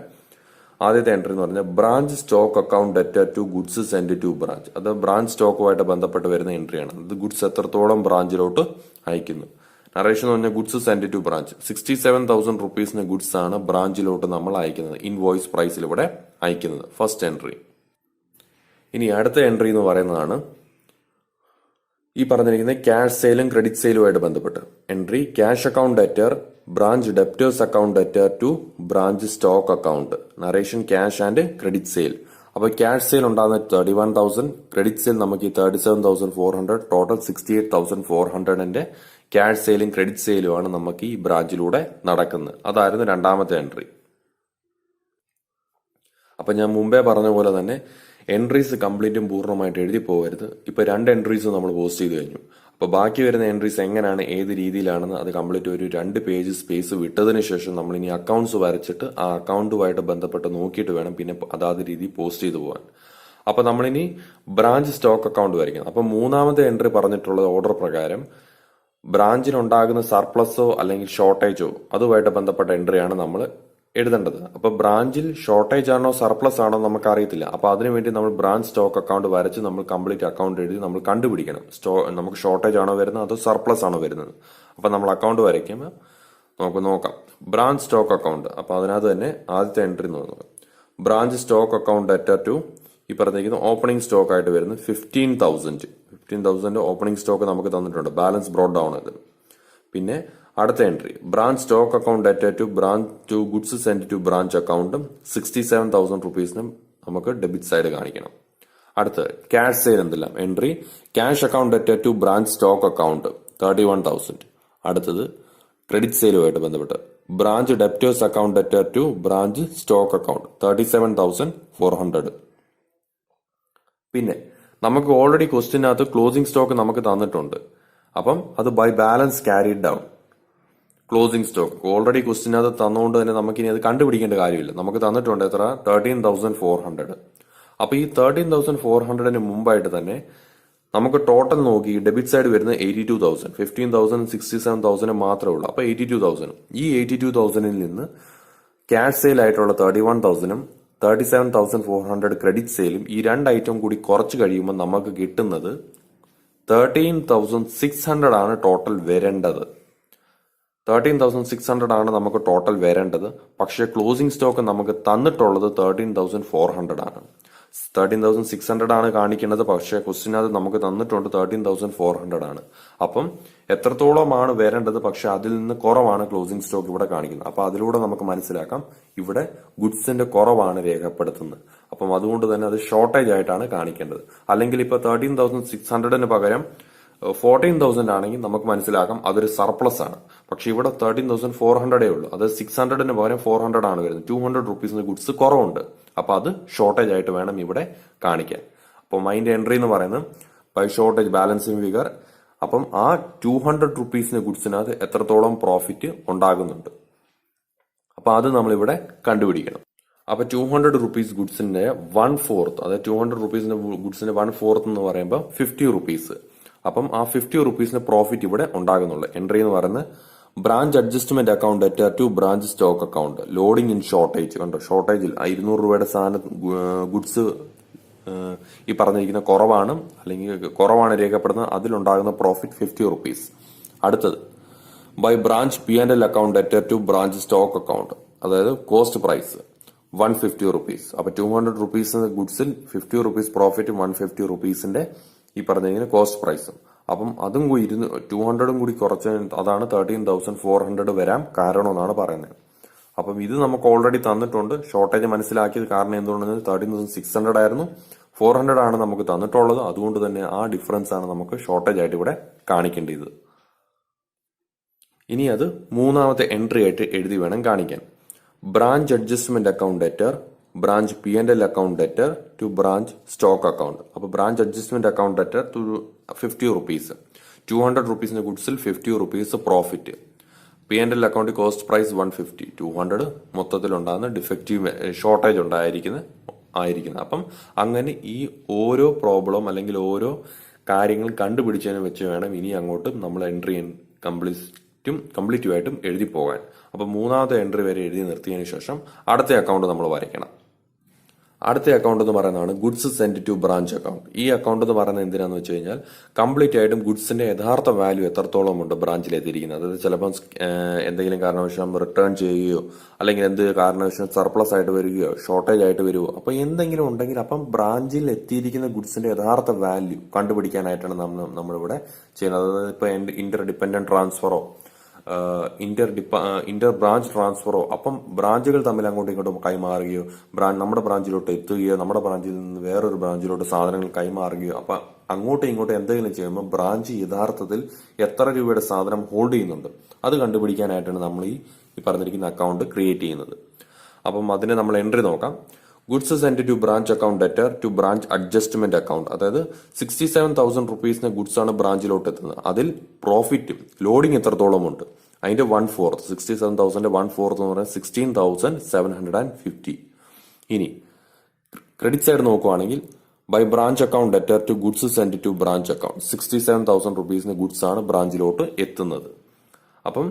ആദ്യത്തെ എൻട്രി എന്ന് പറഞ്ഞാൽ branch stock account debtor to goods send to branch. അത് ബ്രാഞ്ച് സ്റ്റോക്കുമായിട്ട് ബന്ധപ്പെട്ട് വരുന്ന എൻട്രിയാണ്. അത് ഗുഡ്സ് എത്രത്തോളം ബ്രാഞ്ചിലോട്ട് അയക്കുന്നു. നറേഷൻ എന്ന് പറഞ്ഞാൽ ഗുഡ്സ് സെൻഡ് ടു ബ്രാഞ്ച് 67,000 റുപ്പീസിന് ഗുഡ്സ് ആണ് ബ്രാഞ്ചിലോട്ട് നമ്മൾ അയക്കുന്നത്, ഇൻവോയ്സ് പ്രൈസിൽ ഇവിടെ അയക്കുന്നത്. First entry. ഇനി അടുത്ത എൻട്രി എന്ന് പറയുന്നതാണ് ഈ പറഞ്ഞിരിക്കുന്ന ക്യാഷ് സെയിലും ക്രെഡിറ്റ് സെയിലുമായിട്ട് ബന്ധപ്പെട്ട് എൻട്രി. Cash account debtor branch debtors account debtor to branch stock account. Narration cash and credit sale. അപ്പൊ ക്യാഷ് സെയിൽ ഉണ്ടാകുന്ന 31,000, ക്രെഡിറ്റ് സെയിൽ നമുക്ക് ഈ 37,400, ടോട്ടൽ 68,400ന്റെ ക്യാഷ് സെയിലും ക്രെഡിറ്റ് സെയിലുമാണ് നമുക്ക് ഈ ബ്രാഞ്ചിലൂടെ നടക്കുന്നത്. അതായിരുന്നു രണ്ടാമത്തെ എൻട്രി. അപ്പൊ ഞാൻ മുമ്പേ പറഞ്ഞ പോലെ തന്നെ എൻട്രീസ് കംപ്ലീറ്റും പൂർണ്ണമായിട്ട് എഴുതി പോകരുത്. ഇപ്പൊ 2 എൻട്രീസ് നമ്മൾ പോസ്റ്റ് ചെയ്ത് കഴിഞ്ഞു. അപ്പൊ ബാക്കി വരുന്ന എൻട്രീസ് എങ്ങനെയാണ് ഏത് രീതിയിലാണെന്ന് അത് കംപ്ലീറ്റ് ഒരു 2 പേജ് സ്പേസ് വിട്ടതിന് ശേഷം നമ്മൾ ഇനി അക്കൗണ്ട്സ് വരച്ചിട്ട് ആ അക്കൗണ്ടുമായിട്ട് ബന്ധപ്പെട്ട് നോക്കിയിട്ട് വേണം പിന്നെ അതാത് രീതി പോസ്റ്റ് ചെയ്തു പോകാൻ. അപ്പൊ നമ്മളിനി ബ്രാഞ്ച് സ്റ്റോക്ക് അക്കൗണ്ട് വരയ്ക്കണം. അപ്പൊ മൂന്നാമത്തെ എൻട്രി പറഞ്ഞിട്ടുള്ളത് ഓർഡർ പ്രകാരം ബ്രാഞ്ചിനുണ്ടാകുന്ന സർപ്ലസോ അല്ലെങ്കിൽ ഷോർട്ടേജോ അതുമായിട്ട് ബന്ധപ്പെട്ട എൻട്രിയാണ് നമ്മൾ എഴുതേണ്ടത്. അപ്പൊ ബ്രാഞ്ചിൽ ഷോർട്ടേജ് ആണോ സർപ്ലസ് ആണോ നമുക്ക് അറിയത്തില്ല. അപ്പൊ അതിനുവേണ്ടി നമ്മൾ ബ്രാഞ്ച് സ്റ്റോക്ക് അക്കൗണ്ട് വരച്ച് നമ്മൾ കംപ്ലീറ്റ് അക്കൗണ്ട് എഴുതി നമ്മൾ കണ്ടുപിടിക്കണം നമുക്ക് ഷോർട്ടേജ് ആണോ വരുന്നത് അതോ സർപ്ലസ് ആണോ വരുന്നത്. അപ്പൊ നമ്മൾ അക്കൗണ്ട് വരയ്ക്കുമ്പോൾ നമുക്ക് നോക്കാം ബ്രാഞ്ച് സ്റ്റോക്ക് അക്കൗണ്ട്. അപ്പൊ അതിനകത്ത് തന്നെ ആദ്യത്തെ എൻട്രി നോക്കുക branch stock account debtor to ഈ പറഞ്ഞിരിക്കുന്ന ഓപ്പണിംഗ് സ്റ്റോക്ക് ആയിട്ട് വരുന്നത് 15,000 ഓപ്പണിംഗ് സ്റ്റോക്ക് നമുക്ക് തന്നിട്ടുണ്ട്. ബാലൻസ് ബ്രോഡ് ഡൗൺ അത്. പിന്നെ അടുത്ത entry branch stock account debtor to branch to goods send to branch അക്കൗണ്ടും 67,000 റുപ്പീസിനും നമുക്ക് ഡെബിറ്റ് സൈഡ് കാണിക്കണം. അടുത്ത് ക്യാഷ് സെയിൽ എന്തെല്ലാം entry cash account debtor to branch stock account 31,000. അടുത്തത് ക്രെഡിറ്റ് സെയിലുമായിട്ട് ബന്ധപ്പെട്ട് branch debtors account debtor to branch stock account 37,400. പിന്നെ നമുക്ക് ഓൾറെഡി ക്വസ്റ്റിനകത്ത് ക്ലോസിംഗ് സ്റ്റോക്ക് നമുക്ക് തന്നിട്ടുണ്ട്. അപ്പം അത് by balance carried down closing stock already ക്വസ്റ്റിനകത്ത് തന്നുകൊണ്ട് തന്നെ നമുക്ക് ഇനി അത് കണ്ടുപിടിക്കേണ്ട കാര്യമില്ല. നമുക്ക് തന്നിട്ടുണ്ട് എത്ര 13,400. അപ്പൊ ഈ 13,400ന് മുമ്പായിട്ട് തന്നെ നമുക്ക് ടോട്ടൽ നോക്കി ഡെബിറ്റ് സൈഡ് വരുന്നത് 82,000, 15,000, 67,000 മാത്രമേ ഉള്ളൂ. അപ്പൊ 82,000. ഈ 82,000ൽ നിന്ന് ക്യാഷ് സെയിൽ ആയിട്ടുള്ള 31,000ഉം 37,400 ക്രെഡിറ്റ് സെയിലും ഈ 2 ഐറ്റം കൂടി കുറച്ച് കഴിയുമ്പോൾ നമുക്ക് കിട്ടുന്നത് 13,600 ആണ് ടോട്ടൽ വരേണ്ടത്. 13,600 ആണ് നമുക്ക് ടോട്ടൽ വരേണ്ടത്. പക്ഷെ ക്ലോസിംഗ് സ്റ്റോക്ക് നമുക്ക് തന്നിട്ടുള്ളത് 13,400 ആണ്. 13,600 ആണ് കാണിക്കേണ്ടത്. പക്ഷെ ക്വസ്റ്റിനകത്ത് നമുക്ക് തന്നിട്ടുണ്ട് 13,400 ആണ്. അപ്പം എത്രത്തോളമാണ് വരേണ്ടത്, പക്ഷെ അതിൽ നിന്ന് കുറവാണ് ക്ലോസിംഗ് സ്റ്റോക്ക് ഇവിടെ കാണിക്കുന്നത്. അപ്പൊ അതിലൂടെ നമുക്ക് മനസ്സിലാക്കാം ഇവിടെ ഗുഡ്സിന്റെ കുറവാണ് രേഖപ്പെടുത്തുന്നത്. അപ്പം അതുകൊണ്ട് തന്നെ അത് ഷോർട്ടേജ് ആയിട്ടാണ് കാണിക്കേണ്ടത്. അല്ലെങ്കിൽ ഇപ്പൊ 13,600ന് പകരം 14,000 ആണെങ്കിൽ നമുക്ക് മനസ്സിലാക്കാം അതൊരു സർപ്ലസ് ആണ്. പക്ഷെ ഇവിടെ 13,400 ഉള്ളൂ. അത് 600 പകരം 400 ആണ് വരുന്നത്. 200 റുപ്പീസിന് ഗുഡ്സ് കുറവുണ്ട്. അപ്പൊ അത് ഷോർട്ടേജ് ആയിട്ട് വേണം ഇവിടെ കാണിക്കാൻ. അപ്പം അതിന്റെ എൻട്രി എന്ന് പറയുന്നത് ബൈ ഷോർട്ടേജ് ബാലൻസിങ് ഫിഗർ. അപ്പം ആ 200 റുപ്പീസിന് ഗുഡ്സിനകത്ത് എത്രത്തോളം പ്രോഫിറ്റ് ഉണ്ടാകുന്നുണ്ട്, അപ്പൊ അത് നമ്മളിവിടെ കണ്ടുപിടിക്കണം. അപ്പൊ 200 റുപ്പീസ് ഗുഡ്സിന്റെ 1/4, അതായത് 200 റുപ്പീസിന്റെ ഗുഡ്സിന്റെ 1/4 എന്ന് പറയുമ്പോൾ 50 റുപ്പീസ്. അപ്പം ആ 50 റുപ്പീസിന് പ്രോഫിറ്റ് ഇവിടെ ഉണ്ടാകുന്നുള്ളു. എൻട്രി എന്ന് പറയുന്നത് branch adjustment account debtor to branch stock account, loading in shortage. കണ്ടോ, ഷോർട്ടേജിൽ 200 രൂപയുടെ സാധനം ഗുഡ്സ് ഈ പറഞ്ഞിരിക്കുന്ന കുറവാണ്, അല്ലെങ്കിൽ കുറവാണ് രേഖപ്പെടുന്നത്, അതിലുണ്ടാകുന്ന പ്രോഫിറ്റ് 50 റുപ്പീസ്. അടുത്തത് by branch P&L account debtor to branch stock account, അതായത് കോസ്റ്റ് പ്രൈസ് 150 റുപ്പീസ്. അപ്പൊ 200 റുപ്പീസ് ഗുഡ്സിൽ 50 റുപ്പീസ് പ്രോഫിറ്റ്, 150 റുപ്പീസിന്റെ ഈ പറഞ്ഞിരിക്കുന്ന കോസ്റ്റ് പ്രൈസും. അപ്പം അതും കൂടി 200 കൂടി കുറച്ച്, അതാണ് 13,400 വരാൻ കാരണം എന്നാണ് പറയുന്നത്. അപ്പം ഇത് നമുക്ക് ഓൾറെഡി തന്നിട്ടുണ്ട്. ഷോർട്ടേജ് മനസ്സിലാക്കിയത് കാരണം എന്തുകൊണ്ടെന്ന് 13,600 ആയിരുന്നു, 400 ആണ് നമുക്ക് തന്നിട്ടുള്ളത്. അതുകൊണ്ട് തന്നെ ആ ഡിഫറൻസ് ആണ് നമുക്ക് ഷോർട്ടേജ് ആയിട്ട് ഇവിടെ കാണിക്കേണ്ടത്. ഇനി അത് മൂന്നാമത്തെ എൻട്രി ആയിട്ട് എഴുതി വേണം കാണിക്കാൻ. Branch adjustment account debtor branch P&L account debtor to branch stock account. അപ്പൊ branch adjustment account debtor to 50 rupees, 200 റുപ്പീസിന്റെ ഗുഡ്സിൽ 50 rupees profit. P&L account cost price 150, 200 മൊത്തത്തിലുണ്ടാകുന്ന ഡിഫക്റ്റീവ് ഷോർട്ടേജ് ആയിരിക്കുന്നത്. അപ്പം അങ്ങനെ ഈ ഓരോ പ്രോബ്ലം അല്ലെങ്കിൽ ഓരോ കാര്യങ്ങൾ കണ്ടുപിടിച്ചതിനെ വെച്ച് വേണം ഇനി അങ്ങോട്ട് നമ്മൾ എൻട്രി കംപ്ലീറ്റുമായിട്ടും എഴുതി പോകാൻ. അപ്പൊ മൂന്നാമത്തെ എൻട്രി വരെ എഴുതി നിർത്തിയതിനു ശേഷം അടുത്ത അക്കൗണ്ട് നമ്മൾ വരയ്ക്കണം. അടുത്ത അക്കൗണ്ട് എന്ന് പറയുന്നതാണ് goods send to branch account. ഈ അക്കൗണ്ട് എന്ന് പറയുന്നത് എന്തിനാന്ന് വെച്ച് കഴിഞ്ഞാൽ കംപ്ലീറ്റ് ആയിട്ടും ഗുഡ്സിന്റെ യഥാർത്ഥ വാല്യൂ എത്രത്തോളം ഉണ്ട് ബ്രാഞ്ചിൽ എത്തിയിരിക്കുന്നത്. അതായത് ചിലപ്പോൾ എന്തെങ്കിലും കാരണവശാൽ റിട്ടേൺ ചെയ്യുകയോ അല്ലെങ്കിൽ എന്ത് കാരണവശാൽ സർപ്ലസ് ആയിട്ട് വരികയോ ഷോർട്ടേജ് ആയിട്ട് വരുമോ, അപ്പൊ എന്തെങ്കിലും ഉണ്ടെങ്കിൽ അപ്പം ബ്രാഞ്ചിൽ എത്തിയിരിക്കുന്ന ഗുഡ്സിന്റെ യഥാർത്ഥ വാല്യൂ കണ്ടുപിടിക്കാനായിട്ടാണ് നമ്മളിവിടെ ചെയ്യുന്നത്. അതായത് ഇപ്പൊ ഇന്റർ ഡിപെൻഡന്റ് ട്രാൻസ്ഫറോ ഇന്റർ ബ്രാഞ്ച് ട്രാൻസ്ഫറോ, അപ്പം ബ്രാഞ്ചുകൾ തമ്മിൽ അങ്ങോട്ടും ഇങ്ങോട്ടും കൈമാറുകയോ നമ്മുടെ ബ്രാഞ്ചിലോട്ട് എത്തുകയോ നമ്മുടെ ബ്രാഞ്ചിൽ നിന്ന് വേറൊരു ബ്രാഞ്ചിലോട്ട് സാധനങ്ങൾ കൈമാറുകയോ, അപ്പൊ അങ്ങോട്ടും ഇങ്ങോട്ടും എന്തെങ്കിലും ചെയ്യുമ്പോൾ ബ്രാഞ്ച് യഥാർത്ഥത്തിൽ എത്ര രൂപയുടെ സാധനം ഹോൾഡ് ചെയ്യുന്നുണ്ട് അത് കണ്ടുപിടിക്കാനായിട്ടാണ് നമ്മൾ ഈ പറഞ്ഞിരിക്കുന്ന അക്കൗണ്ട് ക്രിയേറ്റ് ചെയ്യുന്നത്. അപ്പം അതിനെ നമ്മൾ എൻട്രി നോക്കാം. Goods send to branch account debtor to branch adjustment account, അതായത് 67,000 റുപ്പീസിന് ഗുഡ്സ് ആണ് ബ്രാഞ്ചിലോട്ട് എത്തുന്നത്. അതിൽ പ്രോഫിറ്റ് ലോഡിംഗ് എത്രത്തോളം ഉണ്ട് അതിന്റെ 1/4, 67,000 1/4 എന്ന് പറയുന്നത് 16,750. ഇനി ക്രെഡിറ്റ് സൈഡ് നോക്കുവാണെങ്കിൽ by branch account debtor to goods send to branch account, 67,000 റുപ്പീസിന് ഗുഡ്സ് ആണ് ബ്രാഞ്ചിലോട്ട് എത്തുന്നത്. അപ്പം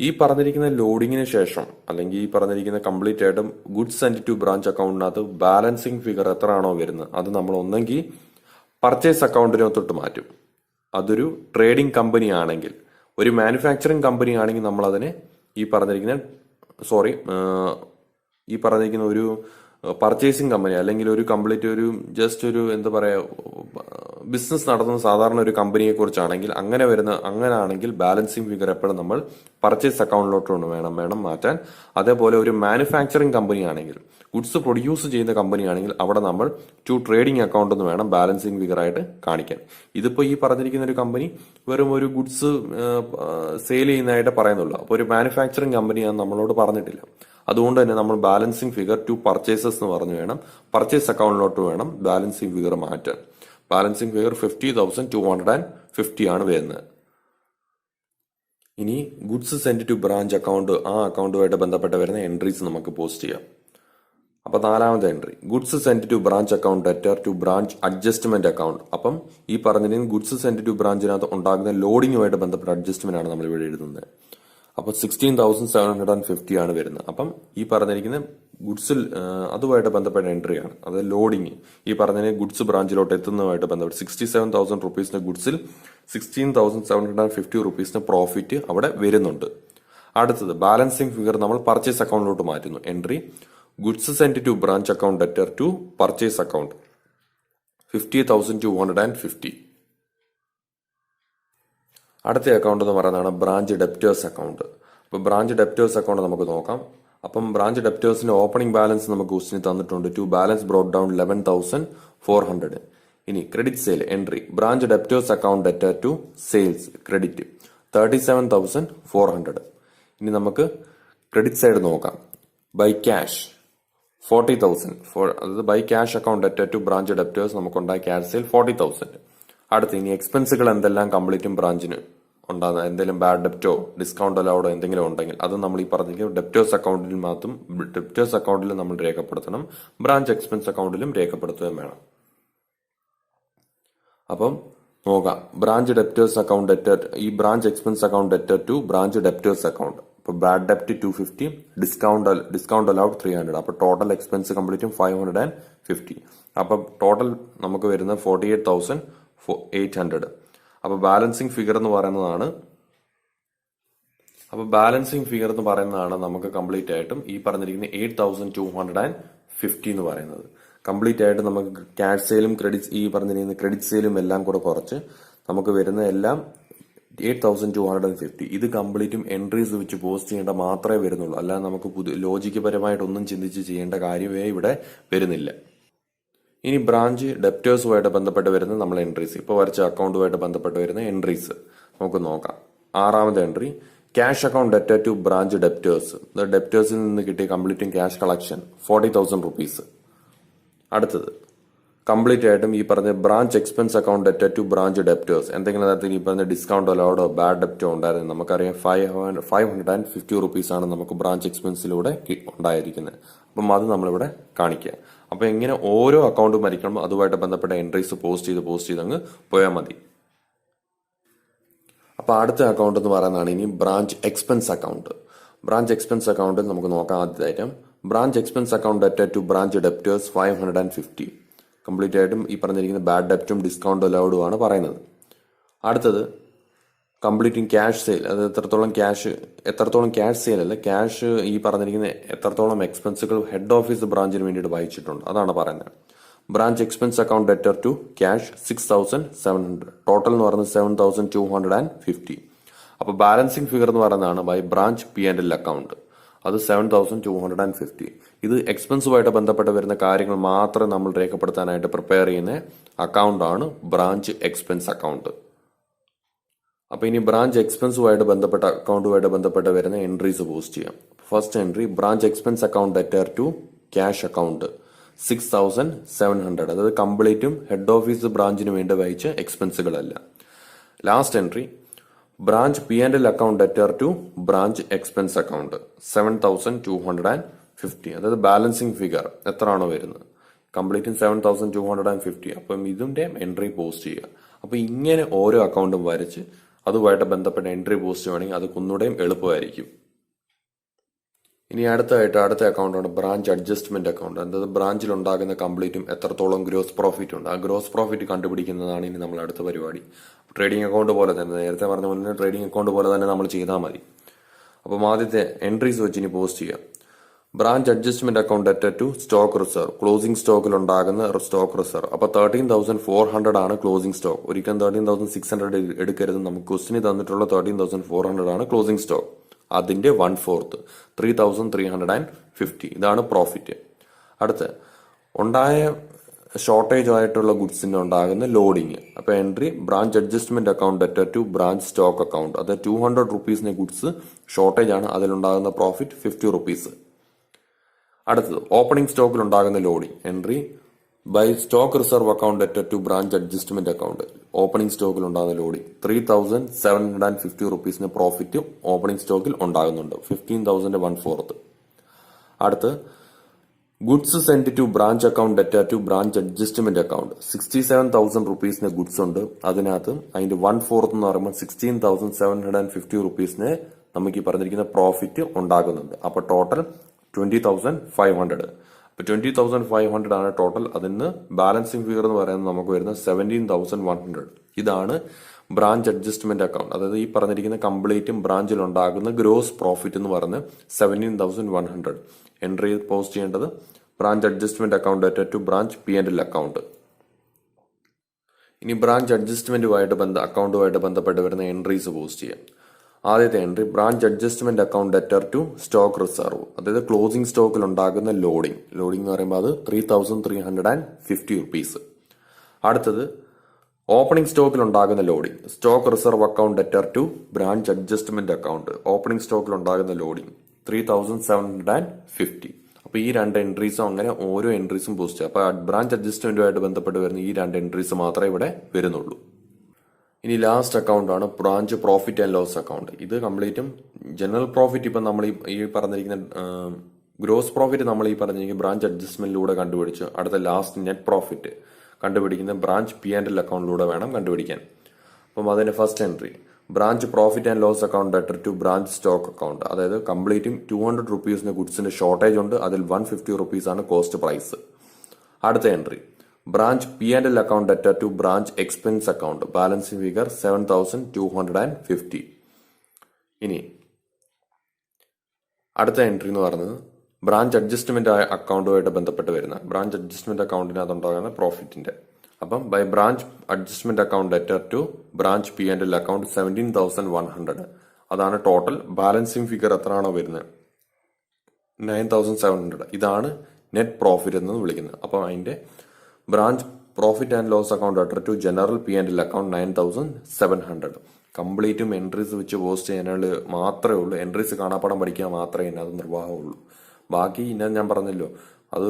ഈ പറഞ്ഞിരിക്കുന്ന ലോഡിങ്ങിന് ശേഷം അല്ലെങ്കിൽ ഈ പറഞ്ഞിരിക്കുന്ന കംപ്ലീറ്റ് ആയിട്ടും ഗുഡ്സ് സെൻഡ് ടു ബ്രാഞ്ച് അക്കൗണ്ടിനകത്ത് ബാലൻസിങ് ഫിഗർ എത്ര ആണോ വരുന്നത് അത് നമ്മൾ ഒന്നെങ്കിൽ പർച്ചേസ് അക്കൗണ്ടിനകത്തോട്ട് മാറ്റും. അതൊരു ട്രേഡിംഗ് കമ്പനി ആണെങ്കിൽ, ഒരു മാനുഫാക്ചറിങ് കമ്പനി ആണെങ്കിൽ നമ്മൾ അതിനെ ഈ പറഞ്ഞിരിക്കുന്ന ഒരു പർച്ചേസിങ് കമ്പനി അല്ലെങ്കിൽ ഒരു കംപ്ലീറ്റ് ഒരു ജസ്റ്റ് ഒരു എന്താ പറയാ ബിസിനസ് നടത്തുന്ന സാധാരണ ഒരു കമ്പനിയെ കുറിച്ചാണെങ്കിൽ അങ്ങനെയാണെങ്കിൽ ബാലൻസിങ് ഫിഗർ എപ്പോഴും നമ്മൾ പർച്ചേസ് അക്കൗണ്ടിലോട്ട് വേണം മാറ്റാൻ. അതേപോലെ ഒരു മാനുഫാക്ചറിങ് കമ്പനി ആണെങ്കിൽ, ഗുഡ്സ് പ്രൊഡ്യൂസ് ചെയ്യുന്ന കമ്പനി ആണെങ്കിൽ അവിടെ നമ്മൾ ടു ട്രേഡിംഗ് അക്കൗണ്ട് എന്ന് വേണം ബാലൻസിങ് ഫിഗർ ആയിട്ട് കാണിക്കാൻ. ഇതിപ്പോ ഈ പറഞ്ഞിരിക്കുന്ന ഒരു കമ്പനി വെറും ഒരു ഗുഡ്സ് സെയിൽ ചെയ്യുന്നതായിട്ട് പറയുന്നുള്ളൂ. അപ്പൊ ഒരു മാനുഫാക്ചറിങ് കമ്പനിയാണെന്ന് നമ്മളോട് പറഞ്ഞിട്ടില്ല. അതുകൊണ്ട് തന്നെ നമ്മൾ ബാലൻസിങ് ഫിഗർ ടു പർച്ചേസസ് എന്ന് പറഞ്ഞു വേണം പർച്ചേസ് അക്കൗണ്ടിലോട്ട് വേണം ബാലൻസിങ് ഫിഗർ മാറ്റാൻ. ബാലൻസിങ് ഫിഗർ 50,250 ആണ് വരുന്നത്. ഇനി goods send to branch account, ആ അക്കൗണ്ടുമായിട്ട് ബന്ധപ്പെട്ട് വരുന്ന എൻട്രീസ് നമുക്ക് പോസ്റ്റ് ചെയ്യാം. അപ്പൊ നാലാമത്തെ entry goods send to branch account debtor to branch adjustment account. അപ്പം ഈ പറഞ്ഞതിന് ഗുഡ്സ് സെൻഡ് ടു ബ്രാഞ്ചിനകത്ത് ഉണ്ടാകുന്ന ലോഡിങ്ങുമായിട്ട് ബന്ധപ്പെട്ട അഡ്ജസ്റ്റ്മെന്റ് ആണ് നമ്മൾ ഇവിടെ എഴുതുന്നത്. അപ്പൊ 16,750 ആണ് വരുന്നത്. അപ്പം ഈ പറഞ്ഞിരിക്കുന്ന ഗുഡ്സിൽ അതുമായിട്ട് ബന്ധപ്പെട്ട എൻട്രി ആണ്, അത് ലോഡിങ്. ഈ പറഞ്ഞ ഗുഡ്സ് ബ്രാഞ്ചിലോട്ട് എത്തുന്നതുമായിട്ട് ബന്ധപ്പെട്ട് 67,000 റുപ്പീസിന്റെ ഗുഡ്സിൽ 16,750 റുപ്പീസിന് പ്രോഫിറ്റ് അവിടെ വരുന്നുണ്ട്. അടുത്തത് ബാലൻസിങ് ഫിഗർ നമ്മൾ പർച്ചേസ് അക്കൗണ്ടിലോട്ട് മാറ്റുന്നു. Entry goods send to branch account debtor to purchase account 50,250. അടുത്ത അക്കൗണ്ട് എന്ന് പറയുന്നതാണ് ബ്രാഞ്ച് ഡെപ്റ്റേഴ്സ് അക്കൗണ്ട്. അപ്പൊ ബ്രാഞ്ച് ഡെപ്റ്റേഴ്സ് അക്കൗണ്ട് നമുക്ക് നോക്കാം. അപ്പം ബ്രാഞ്ച് ഡെപ്റ്റേഴ്സിന്റെ ഓപ്പണിംഗ് ബാലൻസ് നമുക്ക് ക്വസ്റ്റിന് തന്നിട്ടുണ്ട്. To balance brought down 11,400. ഇനി credit sale entry branch debtors account debtor to sales credit 37,400. ഇനി നമുക്ക് ക്രെഡിറ്റ് സൈഡ് നോക്കാം. ബൈ ക്യാഷ് 40,000 അതായത് by cash account debtor to branch debtors നമുക്കുണ്ടായ ക്യാഷ് സെയിൽ 40,000. അടുത്ത് ഇനി എക്സ്പെൻസുകൾ എന്തെല്ലാം കംപ്ലീറ്റും ബ്രാഞ്ചിന് ഉണ്ടാകുന്ന എന്തെങ്കിലും ബാഡ് ഡെപ്റ്റോ ഡിസ്കൗണ്ട് അലൗഡോ എന്തെങ്കിലും ഉണ്ടെങ്കിൽ അത് നമ്മൾ ഈ പറഞ്ഞിരിക്കും ഡെപ്റ്റേഴ്സ് അക്കൗണ്ടിൽ മാത്രം ഡെപ്റ്റേഴ്സ് അക്കൗണ്ടിൽ നമ്മൾ രേഖപ്പെടുത്തണം, ബ്രാഞ്ച് എക്സ്പെൻസ് അക്കൗണ്ടിലും രേഖപ്പെടുത്തുകയും വേണം. അപ്പം നോക്കാം ബ്രാഞ്ച് ഡെപ്റ്റേഴ്സ് അക്കൗണ്ട് ഡെറ്റർ ഈ branch expense account debtor to branch debtors account. ഇപ്പൊ ബാഡ് ഡെപ്റ്റ് 250, ഡിസ്കൗണ്ട് അലൗഡ് 300. അപ്പൊ ടോട്ടൽ എക്സ്പെൻസ് കംപ്ലീറ്റും 550. അപ്പൊ ടോട്ടൽ നമുക്ക് വരുന്നത് 48,800. അപ്പൊ ബാലൻസിങ് ഫിഗർ എന്ന് പറയുന്നതാണ് നമുക്ക് കംപ്ലീറ്റ് ആയിട്ടും ഈ പറഞ്ഞിരിക്കുന്ന 8,250 എന്ന് പറയുന്നത്. കംപ്ലീറ്റ് ആയിട്ട് നമുക്ക് ക്യാഷ് സെയിലും ഈ പറഞ്ഞിരിക്കുന്ന ക്രെഡിറ്റ് സെയിലും എല്ലാം കൂടെ കുറച്ച് നമുക്ക് വരുന്ന എല്ലാം 8,250. ഇത് കംപ്ലീറ്റും എൻട്രീസ് വെച്ച് പോസ്റ്റ് ചെയ്യേണ്ട മാത്രമേ വരുന്നുള്ളൂ. അല്ലാതെ നമുക്ക് ലോജിക്ക് പരമായിട്ടൊന്നും ചിന്തിച്ച് ചെയ്യേണ്ട കാര്യമേ ഇവിടെ വരുന്നില്ല. ഇനി ബ്രാഞ്ച് ഡെപ്റ്റേഴ്സുമായിട്ട് ബന്ധപ്പെട്ട് വരുന്ന നമ്മൾ എൻട്രീസ് ഇപ്പോൾ വരച്ച അക്കൗണ്ടുമായിട്ട് ബന്ധപ്പെട്ട് വരുന്ന എൻട്രീസ് നമുക്ക് നോക്കാം. ആറാമത്തെ entry cash account debtor to branch debtors. ഡെപ്റ്റേഴ്സിൽ നിന്ന് കിട്ടിയ കംപ്ലീറ്റും ക്യാഷ് കളക്ഷൻ 40,000 rupees. അടുത്തത് കംപ്ലീറ്റ് ആയിട്ടും ഈ പറഞ്ഞ branch expense account debtor to branch debtors എന്തെങ്കിലും തരത്തിൽ ഈ പറഞ്ഞ ഡിസ്കൗണ്ട് അലൗഡോ ബാഡ് ഡെപ്റ്റോ ഉണ്ടായിരുന്നു. നമുക്കറിയാം 550 rupees ആണ് നമുക്ക് ബ്രാഞ്ച് എക്സ്പെൻസിലൂടെ ഉണ്ടായിരിക്കുന്നത്. അപ്പം അത് നമ്മളിവിടെ കാണിക്കുക. അപ്പൊ എങ്ങനെ ഓരോ അക്കൗണ്ടും വരയ്ക്കണം അതുമായിട്ട് ബന്ധപ്പെട്ട എൻട്രീസ് പോസ്റ്റ് ചെയ്ത് അങ്ങ് പോയാൽ മതി. അപ്പൊ അടുത്ത അക്കൗണ്ട് എന്ന് പറയുന്നതാണ് ഇനി branch expense account. Branch expense അക്കൗണ്ടിൽ നമുക്ക് നോക്കാം. ആദ്യത്തെ item branch expense account debtor to branch debtors 550. Complete ആയിട്ടും ഈ പറഞ്ഞിരിക്കുന്ന ബാഡ് ഡെപ്റ്റും ഡിസ്കൗണ്ട് അലൗഡും ആണ് പറയുന്നത്. അടുത്തത് കംപ്ലീറ്റിംഗ് ക്യാഷ് സെയിൽ. അത് എത്രത്തോളം ക്യാഷ് സെയിൽ അല്ല, ക്യാഷ് ഈ പറഞ്ഞിരിക്കുന്ന എത്രത്തോളം എക്സ്പെൻസുകൾ ഹെഡ് ഓഫീസ് ബ്രാഞ്ചിന് വേണ്ടിയിട്ട് വഹിച്ചിട്ടുണ്ട് അതാണ് പറയുന്നത്. Branch expense account debtor to cash 6,700. Total എന്ന് പറയുന്നത് 7,250. അപ്പൊ ബാലൻസിങ് ഫിഗർ എന്ന് പറയുന്നതാണ് ബൈ ബ്രാഞ്ച് P&L അക്കൗണ്ട്. അത് 7,250. ഇത് എക്സ്പെൻസുമായിട്ട് ബന്ധപ്പെട്ട് വരുന്ന കാര്യങ്ങൾ മാത്രം നമ്മൾ രേഖപ്പെടുത്താനായിട്ട് പ്രിപ്പയർ ചെയ്യുന്ന അക്കൗണ്ടാണ് ബ്രാഞ്ച് എക്സ്പെൻസ് അക്കൗണ്ട്. അപ്പൊ ഇനി ബ്രാഞ്ച് എക്സ്പെൻസുമായിട്ട് ബന്ധപ്പെട്ട അക്കൗണ്ടുമായിട്ട് ബന്ധപ്പെട്ട് വരുന്ന എൻട്രീസ് പോസ്റ്റ് ചെയ്യാം. First entry branch expense account debtor to cash account 6,700. അതായത് കംപ്ലീറ്റും ഹെഡ് ഓഫീസ് ബ്രാഞ്ചിന് വേണ്ടി വഹിച്ച എക്സ്പെൻസുകളല്ല. Last entry branch P&L account debtor to branch expense account 7,250. അതായത് ബാലൻസിങ് ഫിഗർ എത്രയാണോ വരുന്നത് കംപ്ലീറ്റും 7,250. അപ്പം ഇതിന്റെ എൻട്രി പോസ്റ്റ് ചെയ്യുക. അപ്പൊ ഇങ്ങനെ ഓരോ അക്കൗണ്ടും വരച്ച് അതുമായിട്ട് ബന്ധപ്പെട്ട എൻട്രി പോസ്റ്റ് വേണമെങ്കിൽ അത് ഒന്നുകൂടെയും എളുപ്പമായിരിക്കും. ഇനി അടുത്ത അക്കൗണ്ടാണ് ബ്രാഞ്ച് അഡ്ജസ്റ്റ്മെന്റ് അക്കൗണ്ട്. അതായത് ബ്രാഞ്ചിൽ ഉണ്ടാകുന്ന കംപ്ലീറ്റും എത്രത്തോളം ഗ്രോസ് പ്രോഫിറ്റ് ഉണ്ട് ആ ഗ്രോസ് പ്രോഫിറ്റ് കണ്ടുപിടിക്കുന്നതാണ് ഇനി നമ്മൾ അടുത്ത പരിപാടി. ട്രേഡിംഗ് അക്കൗണ്ട് പോലെ തന്നെ നേരത്തെ പറഞ്ഞ പോലെ ട്രേഡിംഗ് അക്കൗണ്ട് പോലെ തന്നെ നമ്മൾ ചെയ്താൽ മതി. അപ്പം ആദ്യത്തെ എൻട്രീസ് വെച്ച് ഇനി പോസ്റ്റ് ചെയ്യാം. Branch adjustment account debtor to stock reserve. Closing സ്റ്റോക്കിൽ ഉണ്ടാകുന്ന സ്റ്റോക്ക് റിസർവ്. അപ്പൊ 13,400 ആണ് ക്ലോസിംഗ് സ്റ്റോക്ക്. ഒരിക്കലും 13,600 എടുക്കരുത്. നമുക്ക് ക്വസ്റ്റിന് തന്നിട്ടുള്ള 13,400 ആണ് ക്ലോസിംഗ് സ്റ്റോക്ക്. അതിന്റെ 1/4 3,350. ഇതാണ് പ്രോഫിറ്റ്. അടുത്ത് ഉണ്ടായ ഷോർട്ടേജ് ആയിട്ടുള്ള ഗുഡ്സിന് ഉണ്ടാകുന്ന ലോഡിങ്. അപ്പൊ entry branch adjustment account debtor to branch stock account. അത് 200 rupees ഗുഡ്സ് ഷോർട്ടേജ് ആണ്. അതിലുണ്ടാകുന്ന പ്രോഫിറ്റ് 50 rupees. അടുത്തത് ഓപ്പണിംഗ് സ്റ്റോക്കിൽ ഉണ്ടാകുന്ന loading. Entry by stock reserve account debtor to branch adjustment account. Opening സ്റ്റോക്കിൽ ഉണ്ടാകുന്ന ലോഡിംഗ് 3,750 rupees പ്രോഫിറ്റ് ഓപ്പണിംഗ് സ്റ്റോക്കിൽ ഉണ്ടാകുന്നുണ്ട്. 15,000 1/4. അടുത്ത് goods send to branch account debtor to branch adjustment account. 67,000 rupees goods ഉണ്ട്. അതിനകത്ത് അതിന്റെ 1/4 എന്ന് പറയുമ്പോൾ 16,750 rupees നമുക്ക് ഈ പറഞ്ഞിരിക്കുന്ന പ്രോഫിറ്റ് ഉണ്ടാകുന്നുണ്ട്. അപ്പൊ ടോട്ടൽ 20,500. അപ്പൊ 20,500 ആണ് ടോട്ടൽ. അതിന് ബാലൻസിങ് ഫിഗർ എന്ന് പറയുന്നത് നമുക്ക് വരുന്നത് 17,100. ഇതാണ് ബ്രാഞ്ച് അഡ്ജസ്റ്റ്മെന്റ് അക്കൗണ്ട്. അതായത് ഈ പറഞ്ഞിരിക്കുന്ന കംപ്ലീറ്റും ബ്രാഞ്ചിൽ ഉണ്ടാകുന്ന ഗ്രോസ് പ്രോഫിറ്റ് എന്ന് പറയുന്നത് 17,100. എൻട്രി പോസ്റ്റ് ചെയ്യേണ്ടത് branch adjustment account debtor to branch P&L account. ഇനി ബ്രാഞ്ച് അക്കൗണ്ടുമായിട്ട് ബന്ധപ്പെട്ട് വരുന്ന എൻട്രീസ് പോസ്റ്റ് ചെയ്യാം. ആദ്യത്തെ entry branch adjustment account debtor to stock reserve. അതായത് ക്ലോസിംഗ് സ്റ്റോക്കിൽ ഉണ്ടാകുന്ന ലോഡിംഗ് എന്ന് പറയുമ്പോൾ അത് 3,350 rupees. അടുത്തത് ഓപ്പണിംഗ് സ്റ്റോക്കിൽ ഉണ്ടാകുന്ന loading. Stock reserve account debtor to branch adjustment account. Opening സ്റ്റോക്കിൽ ഉണ്ടാകുന്ന ലോഡിംഗ് 3750. അപ്പൊ ഈ രണ്ട് എൻട്രീസും അങ്ങനെ ഓരോ എൻട്രീസും പോസ്റ്റ് ചെയ്യാം. അപ്പൊ ബ്രാഞ്ച് അഡ്ജസ്റ്റ്മെന്റുമായിട്ട് ബന്ധപ്പെട്ട് വരുന്ന ഈ രണ്ട് എൻട്രീസ് മാത്രമേ ഇവിടെ വരുന്നുള്ളൂ. ഇനി ലാസ്റ്റ് അക്കൗണ്ട് ആണ് branch profit and loss account. ഇത് കംപ്ലീറ്റും ജനറൽ പ്രോഫിറ്റ് ഇപ്പം നമ്മൾ ഈ പറഞ്ഞിരിക്കുന്ന ഗ്രോസ് പ്രോഫിറ്റ് നമ്മൾ ഈ പറഞ്ഞിരിക്കുന്ന ബ്രാഞ്ച് അഡ്ജസ്റ്റ്മെന്റിലൂടെ കണ്ടുപിടിച്ചു. അടുത്ത ലാസ്റ്റ് നെറ്റ് പ്രോഫിറ്റ് കണ്ടുപിടിക്കുന്ന ബ്രാഞ്ച് P&L അക്കൗണ്ടിലൂടെ വേണം കണ്ടുപിടിക്കാൻ. അപ്പം അതിന്റെ first entry branch profit and loss account debtor to branch stock account. അതായത് കംപ്ലീറ്റും 200 റുപ്പീസിന്റെ ഗുഡ്സിന്റെ ഷോർട്ടേജ് ഉണ്ട്. അതിൽ 150 റുപ്പീസ് ആണ് കോസ്റ്റ് പ്രൈസ്. അടുത്ത entry branch P&L account debtor to branch expense account. Balancing figure 7250. ഇനി അടുത്ത എൻട്രി എന്ന് പറയുന്നത് ബ്രാഞ്ച് അഡ്ജസ്റ്റ്മെന്റ് അക്കൗണ്ടുമായിട്ട് ബന്ധപ്പെട്ട് വരുന്ന ബ്രാഞ്ച് അഡ്ജസ്റ്റ്മെന്റ് അക്കൗണ്ടിനകത്ത് ഉണ്ടാകുന്ന പ്രോഫിറ്റിന്റെ. അപ്പം by branch adjustment account debtor to branch P&L account 17,100. അതാണ് ടോട്ടൽ. ബാലൻസിംഗ് ഫിഗർ എത്രയാണോ വരുന്നത് 9,700. ഇതാണ് നെറ്റ് പ്രോഫിറ്റ് എന്ന് വിളിക്കുന്നത്. അപ്പം അതിന്റെ branch profit and loss account debtor to general P&L account 9,700. കംപ്ലീറ്റും എൻട്രീസ് വെച്ച് പോസ്റ്റ് ചെയ്യാനുള്ള മാത്രമേ ഉള്ളൂ. എൻട്രീസ് കാണാപ്പാടം പഠിക്കാൻ മാത്രമേ ഇതിനകത്ത് നിർവാഹമുള്ളൂ. ബാക്കി ഞാൻ പറഞ്ഞല്ലോ, അത്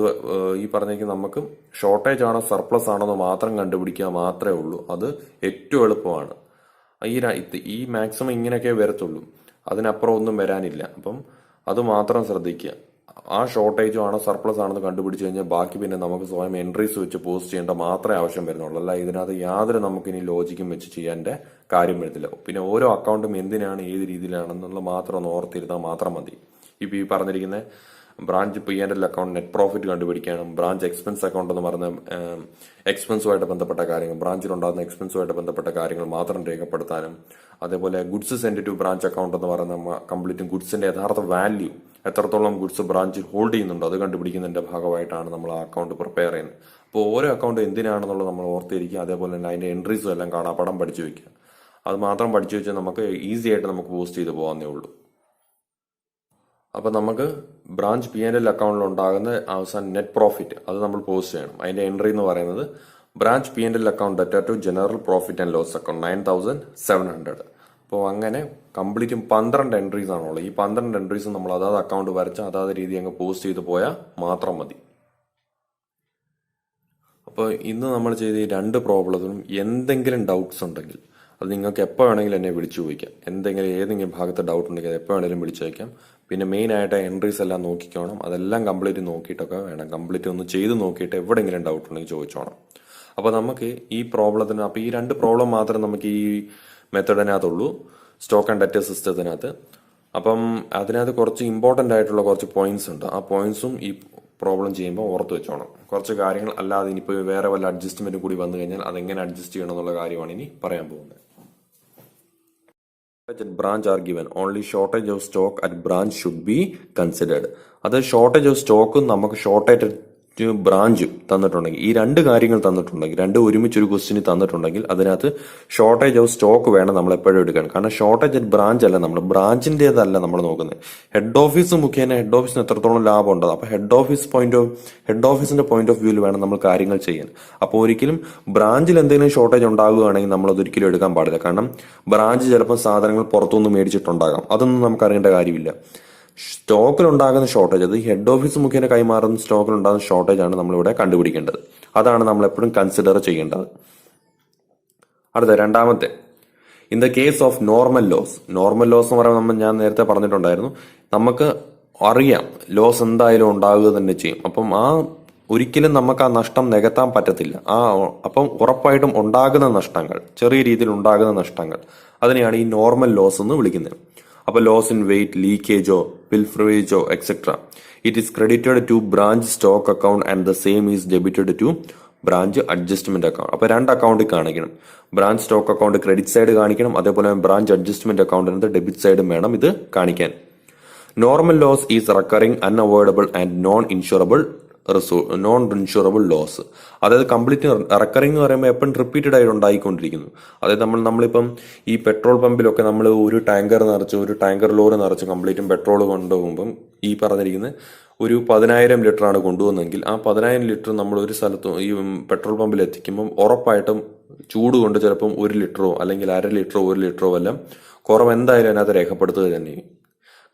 ഈ പറഞ്ഞേക്ക് നമുക്ക് ഷോർട്ടേജ് ആണോ സർപ്ലസ് ആണോ എന്ന് മാത്രം കണ്ടുപിടിക്കുക മാത്രമേ ഉള്ളൂ. അത് ഏറ്റവും എളുപ്പമാണ്. ഈ മാക്സിമം ഇങ്ങനെയൊക്കെ വരത്തുള്ളൂ, അതിനപ്പുറം ഒന്നും വരാനില്ല. അപ്പം അത് മാത്രം ശ്രദ്ധിക്കുക. ആ ഷോർട്ടേജോ ആണോ സർപ്ലസ് ആണെന്ന് കണ്ടുപിടിച്ച് കഴിഞ്ഞാൽ ബാക്കി പിന്നെ നമുക്ക് സ്വയം എൻട്രീസ് വെച്ച് പോസ്റ്റ് ചെയ്യേണ്ട മാത്രമേ ആവശ്യം വരുന്നുള്ളൂ. അല്ല ഇതിനകത്ത് യാതൊരു നമുക്കിനി ലോജിക്കും വെച്ച് ചെയ്യാൻ്റെ കാര്യം വരുന്നില്ല. പിന്നെ ഓരോ അക്കൗണ്ടും എന്തിനാണ് ഏത് രീതിയിലാണെന്നുള്ളത് മാത്രം ഒന്ന് ഓർത്തിരുന്നാൽ മാത്രം മതി. ഇപ്പം ഈ പറഞ്ഞിരിക്കുന്ന branch P&L account net profit കണ്ടുപിടിക്കാനും ബ്രാഞ്ച് എക്സ്പെൻസ് അക്കൗണ്ട് എന്ന് പറഞ്ഞ എക്സ്പെൻസുമായിട്ട് ബന്ധപ്പെട്ട കാര്യങ്ങൾ, ബ്രാഞ്ചിലുണ്ടാകുന്ന എക്സ്പെൻസുമായിട്ട് ബന്ധപ്പെട്ട കാര്യങ്ങൾ മാത്രം രേഖപ്പെടുത്താനും, അതേപോലെ goods send to branch account എന്ന് പറയുന്ന കംപ്ലീറ്റും ഗുഡ്സിന്റെ യഥാർത്ഥ വാല്യൂ എത്രത്തോളം ഗുഡ്സ് ബ്രാഞ്ചിൽ ഹോൾഡ് ചെയ്യുന്നുണ്ടോ അത് കണ്ടുപിടിക്കുന്നതിന്റെ ഭാഗമായിട്ടാണ് നമ്മൾ ആ അക്കൗണ്ട് പ്രിപ്പയർ ചെയ്യുന്നത്. അപ്പോൾ ഓരോ അക്കൗണ്ട് എന്തിനാണെന്നുള്ളത് നമ്മൾ ഓർത്തിരിക്കുക. അതേപോലെ തന്നെ അതിന്റെ എൻട്രീസും എല്ലാം കാണാപ്പാടം പഠിച്ചു വയ്ക്കുക. അത് മാത്രം പഠിച്ചു വെച്ചാൽ നമുക്ക് ഈസി ആയിട്ട് നമുക്ക് പോസ്റ്റ് ചെയ്ത് പോകാവുന്നേ ഉള്ളൂ. അപ്പൊ നമുക്ക് ബ്രാഞ്ച് P&L അക്കൗണ്ടിൽ ഉണ്ടാകുന്ന അവസാനം നെറ്റ് പ്രോഫിറ്റ് അത് നമ്മൾ പോസ്റ്റ് ചെയ്യണം. അതിന്റെ എൻട്രി എന്ന് പറയുന്നത് branch P&L account debtor to general profit and loss account 9,700. അപ്പോൾ അങ്ങനെ കംപ്ലീറ്റും 12 എൻട്രീസ് ആണുള്ളത്. ഈ 12 എൻട്രീസ് നമ്മൾ അതാത് അക്കൗണ്ട് വരച്ച് അതാത് രീതി അങ്ങ് പോസ്റ്റ് ചെയ്ത് പോയാൽ മാത്രം മതി. അപ്പോൾ ഇന്ന് നമ്മൾ ചെയ്ത ഈ രണ്ട് പ്രോബ്ലത്തിനും എന്തെങ്കിലും ഡൗട്ട്സ് ഉണ്ടെങ്കിൽ അത് നിങ്ങൾക്ക് എപ്പോൾ വേണമെങ്കിലും എന്നെ വിളിച്ചു ചോദിക്കാം. ഏതെങ്കിലും ഭാഗത്ത് ഡൗട്ട് ഉണ്ടെങ്കിൽ അത് എപ്പോൾ വേണമെങ്കിലും വിളിച്ചു ചോദിക്കാം. പിന്നെ മെയിൻ ആയിട്ട് എൻട്രീസ് എല്ലാം നോക്കിക്കോണം. അതെല്ലാം കംപ്ലീറ്റ് നോക്കിയിട്ടൊക്കെ വേണം. കംപ്ലീറ്റ് ഒന്ന് ചെയ്ത് നോക്കിയിട്ട് എവിടെയെങ്കിലും ഡൗട്ട് ഉണ്ടെങ്കിൽ ചോദിച്ചോണം. അപ്പോൾ നമുക്ക് ഈ പ്രോബ്ലത്തിന് അപ്പോൾ ഈ രണ്ട് പ്രോബ്ലം മാത്രമേ നമുക്ക് ഈ മെത്തഡിനകത്തുള്ളൂ, സ്റ്റോക്ക് ആൻഡ് ഡെറ്റ് സിസ്റ്റത്തിനകത്ത്. അപ്പം അതിനകത്ത് കുറച്ച് ഇമ്പോർട്ടൻ്റ് ആയിട്ടുള്ള കുറച്ച് പോയിന്റ്സ് ഉണ്ട്. ആ പോയിന്റ്സും ഈ പ്രോബ്ലം ചെയ്യുമ്പോൾ ഓർത്ത് വെച്ചോണം. കുറച്ച് കാര്യങ്ങൾ അല്ലാതെ ഇനിയിപ്പോൾ വേറെ വല്ല അഡ്ജസ്റ്റ്മെന്റും കൂടി വന്നു കഴിഞ്ഞാൽ അതെങ്ങനെ അഡ്ജസ്റ്റ് ചെയ്യണം എന്നുള്ള കാര്യമാണ് ഇനി പറയാൻ പോകുന്നത്. At branch are given, only shortage of stock at branch should be considered. അത് ഷോർട്ടേജ് ഓഫ് സ്റ്റോക്കും നമുക്ക് ഷോർട്ടേജ് ബ്രാഞ്ചും തന്നിട്ടുണ്ടെങ്കിൽ, ഈ രണ്ട് കാര്യങ്ങൾ തന്നിട്ടുണ്ടെങ്കിൽ, രണ്ട് ഒരുമിച്ച് ഒരു ക്വസ്റ്റിന് തന്നിട്ടുണ്ടെങ്കിൽ അതിനകത്ത് ഷോർട്ടേജ് ഓഫ് സ്റ്റോക്ക് വേണം നമ്മൾ എപ്പോഴും എടുക്കാൻ. കാരണം ഷോർട്ടേജ് അറ്റ് ബ്രാഞ്ച് അല്ല, നമ്മൾ ബ്രാഞ്ചിന്റേതല്ല നമ്മൾ നോക്കുന്നത്. ഹെഡ് ഓഫീസ് മുഖേന ഹെഡ് ഓഫീസിന് എത്രത്തോളം ലാഭം ഉണ്ട്, അപ്പൊ ഹെഡ് ഓഫീസിന്റെ പോയിന്റ് ഓഫ് വ്യൂവിൽ വേണം നമ്മൾ കാര്യങ്ങൾ ചെയ്യാൻ. അപ്പോൾ ഒരിക്കലും ബ്രാഞ്ചിൽ എന്തെങ്കിലും ഷോർട്ടേജ് ഉണ്ടാകുകയാണെങ്കിൽ നമ്മൾ അത് ഒരിക്കലും എടുക്കാൻ പാടില്ല. കാരണം ബ്രാഞ്ച് ചിലപ്പോൾ സാധനങ്ങൾ പുറത്തുനിന്ന് മേടിച്ചിട്ടുണ്ടാകാം, അതൊന്നും നമുക്ക് അറിയേണ്ട കാര്യമില്ല. സ്റ്റോക്കിൽ ഉണ്ടാകുന്ന ഷോർട്ടേജ്, അത് ഹെഡ് ഓഫീസ് മുഖേന കൈമാറുന്ന സ്റ്റോക്കിൽ ഉണ്ടാകുന്ന ഷോർട്ടേജ് ആണ് നമ്മളിവിടെ കണ്ടുപിടിക്കേണ്ടത്. അതാണ് നമ്മൾ എപ്പോഴും കൺസിഡർ ചെയ്യേണ്ടത്. അടുത്ത രണ്ടാമത്തെ, in the case of normal loss എന്ന് പറയുമ്പോൾ ഞാൻ നേരത്തെ പറഞ്ഞിട്ടുണ്ടായിരുന്നു, നമുക്ക് അറിയാം ലോസ് എന്തായാലും ഉണ്ടാകുക തന്നെ ചെയ്യും. അപ്പം ഒരിക്കലും നമുക്ക് ആ നഷ്ടം നികത്താൻ പറ്റത്തില്ല. അപ്പം ഉറപ്പായിട്ടും ഉണ്ടാകുന്ന നഷ്ടങ്ങൾ, ചെറിയ രീതിയിൽ ഉണ്ടാകുന്ന നഷ്ടങ്ങൾ, അതിനെയാണ് ഈ നോർമൽ ലോസ് എന്ന് വിളിക്കുന്നത്. അപ്പൊ ലോസ് ഇൻ വെയിറ്റ്, ലീക്കേജോ, പിൽഫറേജോ etcetera, it is credited to branch stock account and the same is debited to branch adjustment account. അപ്പൊ രണ്ട് അക്കൗണ്ട് കാണിക്കണം. Branch stock account credit side കാണിക്കണം, അതേപോലെ ബ്രാഞ്ച് അഡ്ജസ്റ്റ്മെന്റ് അക്കൗണ്ടിനകത്ത് ഡെബിറ്റ് സൈഡും വേണം ഇത് കാണിക്കാൻ. Normal loss is recurring, unavoidable and non insurable loss. അതായത് കംപ്ലീറ്റ് റെക്കറിംഗ് എന്ന് പറയുമ്പോൾ എപ്പോഴും റിപ്പീറ്റഡ് ആയിട്ട് ഉണ്ടായിക്കൊണ്ടിരിക്കുന്നു. അതായത് നമ്മളിപ്പം ഈ പെട്രോൾ പമ്പിലൊക്കെ നമ്മൾ ഒരു ടാങ്കർ ലോറി നിറച്ച് കംപ്ലീറ്റും പെട്രോൾ കൊണ്ടുപോകുമ്പം ഈ പറഞ്ഞിരിക്കുന്ന ഒരു 10,000 ലിറ്ററാണ് കൊണ്ടുവന്നെങ്കിൽ ആ 10,000 ലിറ്റർ നമ്മൾ ഒരു സ്ഥലത്ത് ഈ പെട്രോൾ പമ്പിൽ എത്തിക്കുമ്പം ഉറപ്പായിട്ടും ചൂട് കൊണ്ട് ചിലപ്പം 1 ലിറ്ററോ അല്ലെങ്കിൽ 1/2 ലിറ്ററോ 1 ലിറ്ററോ എല്ലാം കുറവ് എന്തായാലും അതിനകത്ത് രേഖപ്പെടുത്തുക തന്നെ.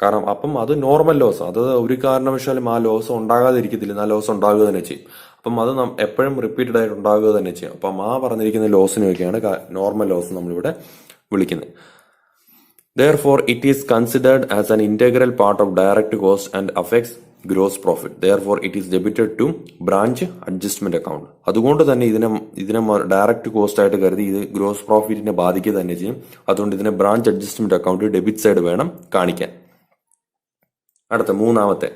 കാരണം അപ്പം അത് നോർമൽ ലോസ്, അത് ഒരു കാരണവശാലും ആ ലോസ് ഉണ്ടാകാതിരിക്കത്തില്ല, ആ ലോസ് ഉണ്ടാകുക തന്നെ ചെയ്യും. അപ്പം അത് എപ്പോഴും റിപ്പീറ്റഡ് ആയിട്ട് ഉണ്ടാകുക തന്നെ ചെയ്യും. അപ്പം ആ പറഞ്ഞിരിക്കുന്ന ലോസിനെയൊക്കെയാണ് നോർമൽ ലോസ് നമ്മളിവിടെ വിളിക്കുന്നത്. Therefore, it is considered as an integral part of direct cost and affects gross profit. Therefore, it is debited to branch adjustment account. അതുകൊണ്ട് തന്നെ ഇതിനെ ഡയറക്റ്റ് കോസ്റ്റ് ആയിട്ട് കരുതി ഇത് ഗ്രോസ് പ്രോഫിറ്റിനെ ബാധിക്കുക തന്നെ ചെയ്യും. അതുകൊണ്ട് ഇതിനെ branch adjustment account debit side വേണം കാണിക്കാൻ. അടുത്ത മൂന്നാമത്തെ,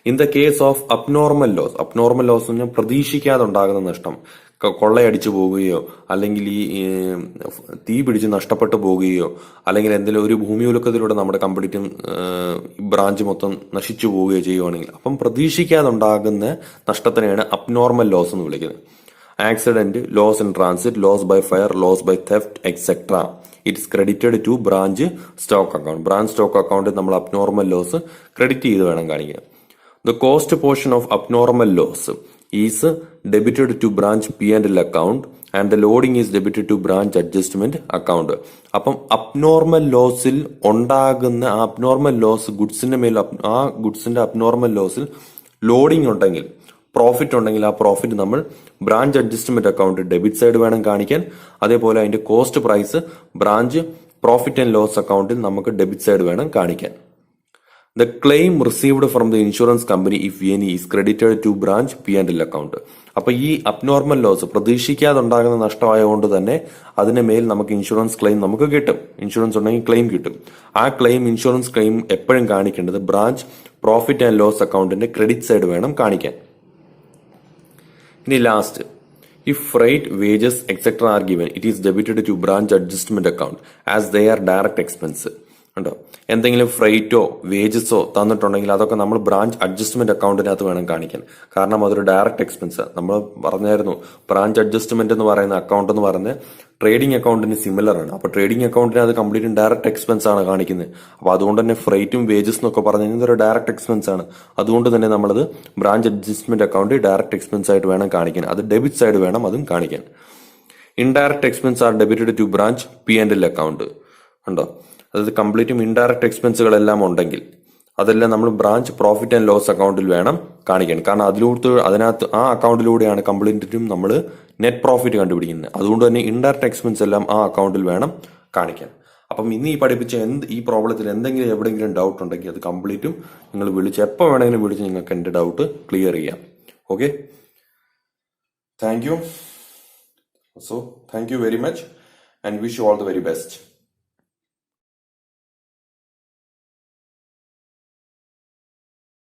in the case of abnormal loss എന്ന് പറഞ്ഞാൽ പ്രതീക്ഷിക്കാതെ ഉണ്ടാകുന്ന നഷ്ടം, കൊള്ളയടിച്ചു പോവുകയോ അല്ലെങ്കിൽ ഈ തീ പിടിച്ച് നഷ്ടപ്പെട്ടു പോവുകയോ അല്ലെങ്കിൽ എന്തെങ്കിലും ഒരു ഭൂമിയുലുക്കത്തിലൂടെ നമ്മുടെ കംപ്ലീറ്റും ബ്രാഞ്ച് മൊത്തം നശിച്ചു പോവുകയോ ചെയ്യുവാണെങ്കിൽ അപ്പം പ്രതീക്ഷിക്കാതെ ഉണ്ടാകുന്ന നഷ്ടത്തിനെയാണ് അബ്നോർമൽ ലോസ് എന്ന് വിളിക്കുന്നത്. Accident, loss in transit, loss by fire, loss by theft etcetera. It is credited to branch stock account. Branch stock അക്കൗണ്ടിൽ നമ്മൾ അബ്നോർമൽ ലോസ് ക്രെഡിറ്റ് ചെയ്ത് വേണം കാണിക്കാൻ. The cost portion of abnormal loss is debited to branch P&L account and the loading is debited to branch adjustment account. അപ്പം അബ്നോർമൽ ലോസിൽ ഉണ്ടാകുന്ന ആ അബ്നോർമൽ ലോസ് ഗുഡ്സിന്റെ മേൽ, ആ ഗുഡ്സിന്റെ അബ്നോർമൽ ലോസിൽ ലോഡിംഗ് ഉണ്ടെങ്കിൽ, പ്രോഫിറ്റ് ഉണ്ടെങ്കിൽ ആ പ്രോഫിറ്റ് നമ്മൾ branch adjustment account debit side വേണം കാണിക്കാൻ. അതേപോലെ അതിന്റെ cost price branch profit and loss അക്കൗണ്ടിൽ നമുക്ക് ഡെബിറ്റ് സൈഡ് വേണം കാണിക്കാൻ. The claim received from the insurance company if any is credited to branch P&L account. അപ്പൊ ഈ അബ്നോർമൽ ലോസ് പ്രതീക്ഷിക്കാതെ ഉണ്ടാകുന്ന നഷ്ടമായതുകൊണ്ട് തന്നെ അതിന് മേൽ നമുക്ക് ഇൻഷുറൻസ് ക്ലെയിം നമുക്ക് കിട്ടും. ഇൻഷുറൻസ് ഉണ്ടെങ്കിൽ ക്ലെയിം കിട്ടും. ആ ക്ലെയിം, ഇൻഷുറൻസ് ക്ലെയിം എപ്പോഴും കാണിക്കേണ്ടത് ബ്രാഞ്ച് പ്രോഫിറ്റ് ആൻഡ് ലോസ് അക്കൗണ്ടിന്റെ ക്രെഡിറ്റ് സൈഡ് വേണം കാണിക്കാൻ. ഇനി last, if freight, wages etcetera are given, it is debited to branch adjustment account as they are direct expense. ഉണ്ടോ, എന്തെങ്കിലും ഫ്രൈറ്റോ വേജസോ തന്നിട്ടുണ്ടെങ്കിൽ അതൊക്കെ നമ്മൾ ബ്രാഞ്ച് അഡ്ജസ്റ്റ്മെന്റ് അക്കൗണ്ടിനകത്ത് വേണം കാണിക്കാൻ. കാരണം അതൊരു ഡയറക്റ്റ് എക്സ്പെൻസ്. നമ്മൾ പറഞ്ഞായിരുന്നു ബ്രാഞ്ച് അഡ്ജസ്റ്റ്മെന്റ് എന്ന് പറയുന്ന അക്കൗണ്ട് എന്ന് പറയുന്നത് ട്രേഡിംഗ് അക്കൗണ്ടിന് സിമിലർ ആണ്. അപ്പൊ ട്രേഡിംഗ് അക്കൗണ്ടിന് അത് കംപ്ലീറ്റ് ഡയറക്റ്റ് എക്സ്പെൻസ് ആണ് കാണിക്കുന്നത്. അപ്പൊ അതുകൊണ്ട് തന്നെ ഫ്രൈറ്റും വേജസ് എന്നൊക്കെ പറഞ്ഞു കഴിഞ്ഞാൽ ഇതൊരു ഡയറക്റ്റ് എക്സ്പെൻസ് ആണ്. അതുകൊണ്ട് തന്നെ നമ്മളത് branch adjustment account direct expense ആയിട്ട് വേണം കാണിക്കാൻ. അത് ഡെബിറ്റ് സൈഡ് വേണം അതും കാണിക്കാൻ. Indirect expense are debited to branch P&L account. ഉണ്ടോ, അതായത് കംപ്ലീറ്റും ഇൻഡയറക്റ്റ് എക്സ്പെൻസുകളെല്ലാം ഉണ്ടെങ്കിൽ അതെല്ലാം നമ്മൾ ബ്രാഞ്ച് പ്രോഫിറ്റ് ആൻഡ് ലോസ് അക്കൗണ്ടിൽ വേണം കാണിക്കാൻ. കാരണം അതിനകത്ത് ആ അക്കൗണ്ടിലൂടെയാണ് കംപ്ലീറ്റും നമ്മൾ നെറ്റ് പ്രോഫിറ്റ് കണ്ടുപിടിക്കുന്നത്. അതുകൊണ്ട് തന്നെ ഇൻഡയറക്റ്റ് എക്സ്പെൻസ് എല്ലാം ആ അക്കൗണ്ടിൽ വേണം കാണിക്കാൻ. അപ്പം ഇന്ന് ഈ പഠിപ്പിച്ച ഈ പ്രോബ്ലത്തിൽ എന്തെങ്കിലും എവിടെയെങ്കിലും ഡൗട്ട് ഉണ്ടെങ്കിൽ അത് കംപ്ലീറ്റും നിങ്ങൾ വിളിച്ച് എപ്പോൾ വേണമെങ്കിലും വിളിച്ച് നിങ്ങൾക്ക് എൻ്റെ ഡൗട്ട് ക്ലിയർ ചെയ്യാം. Okay, thank you. So, thank you very much and wish you all the very best.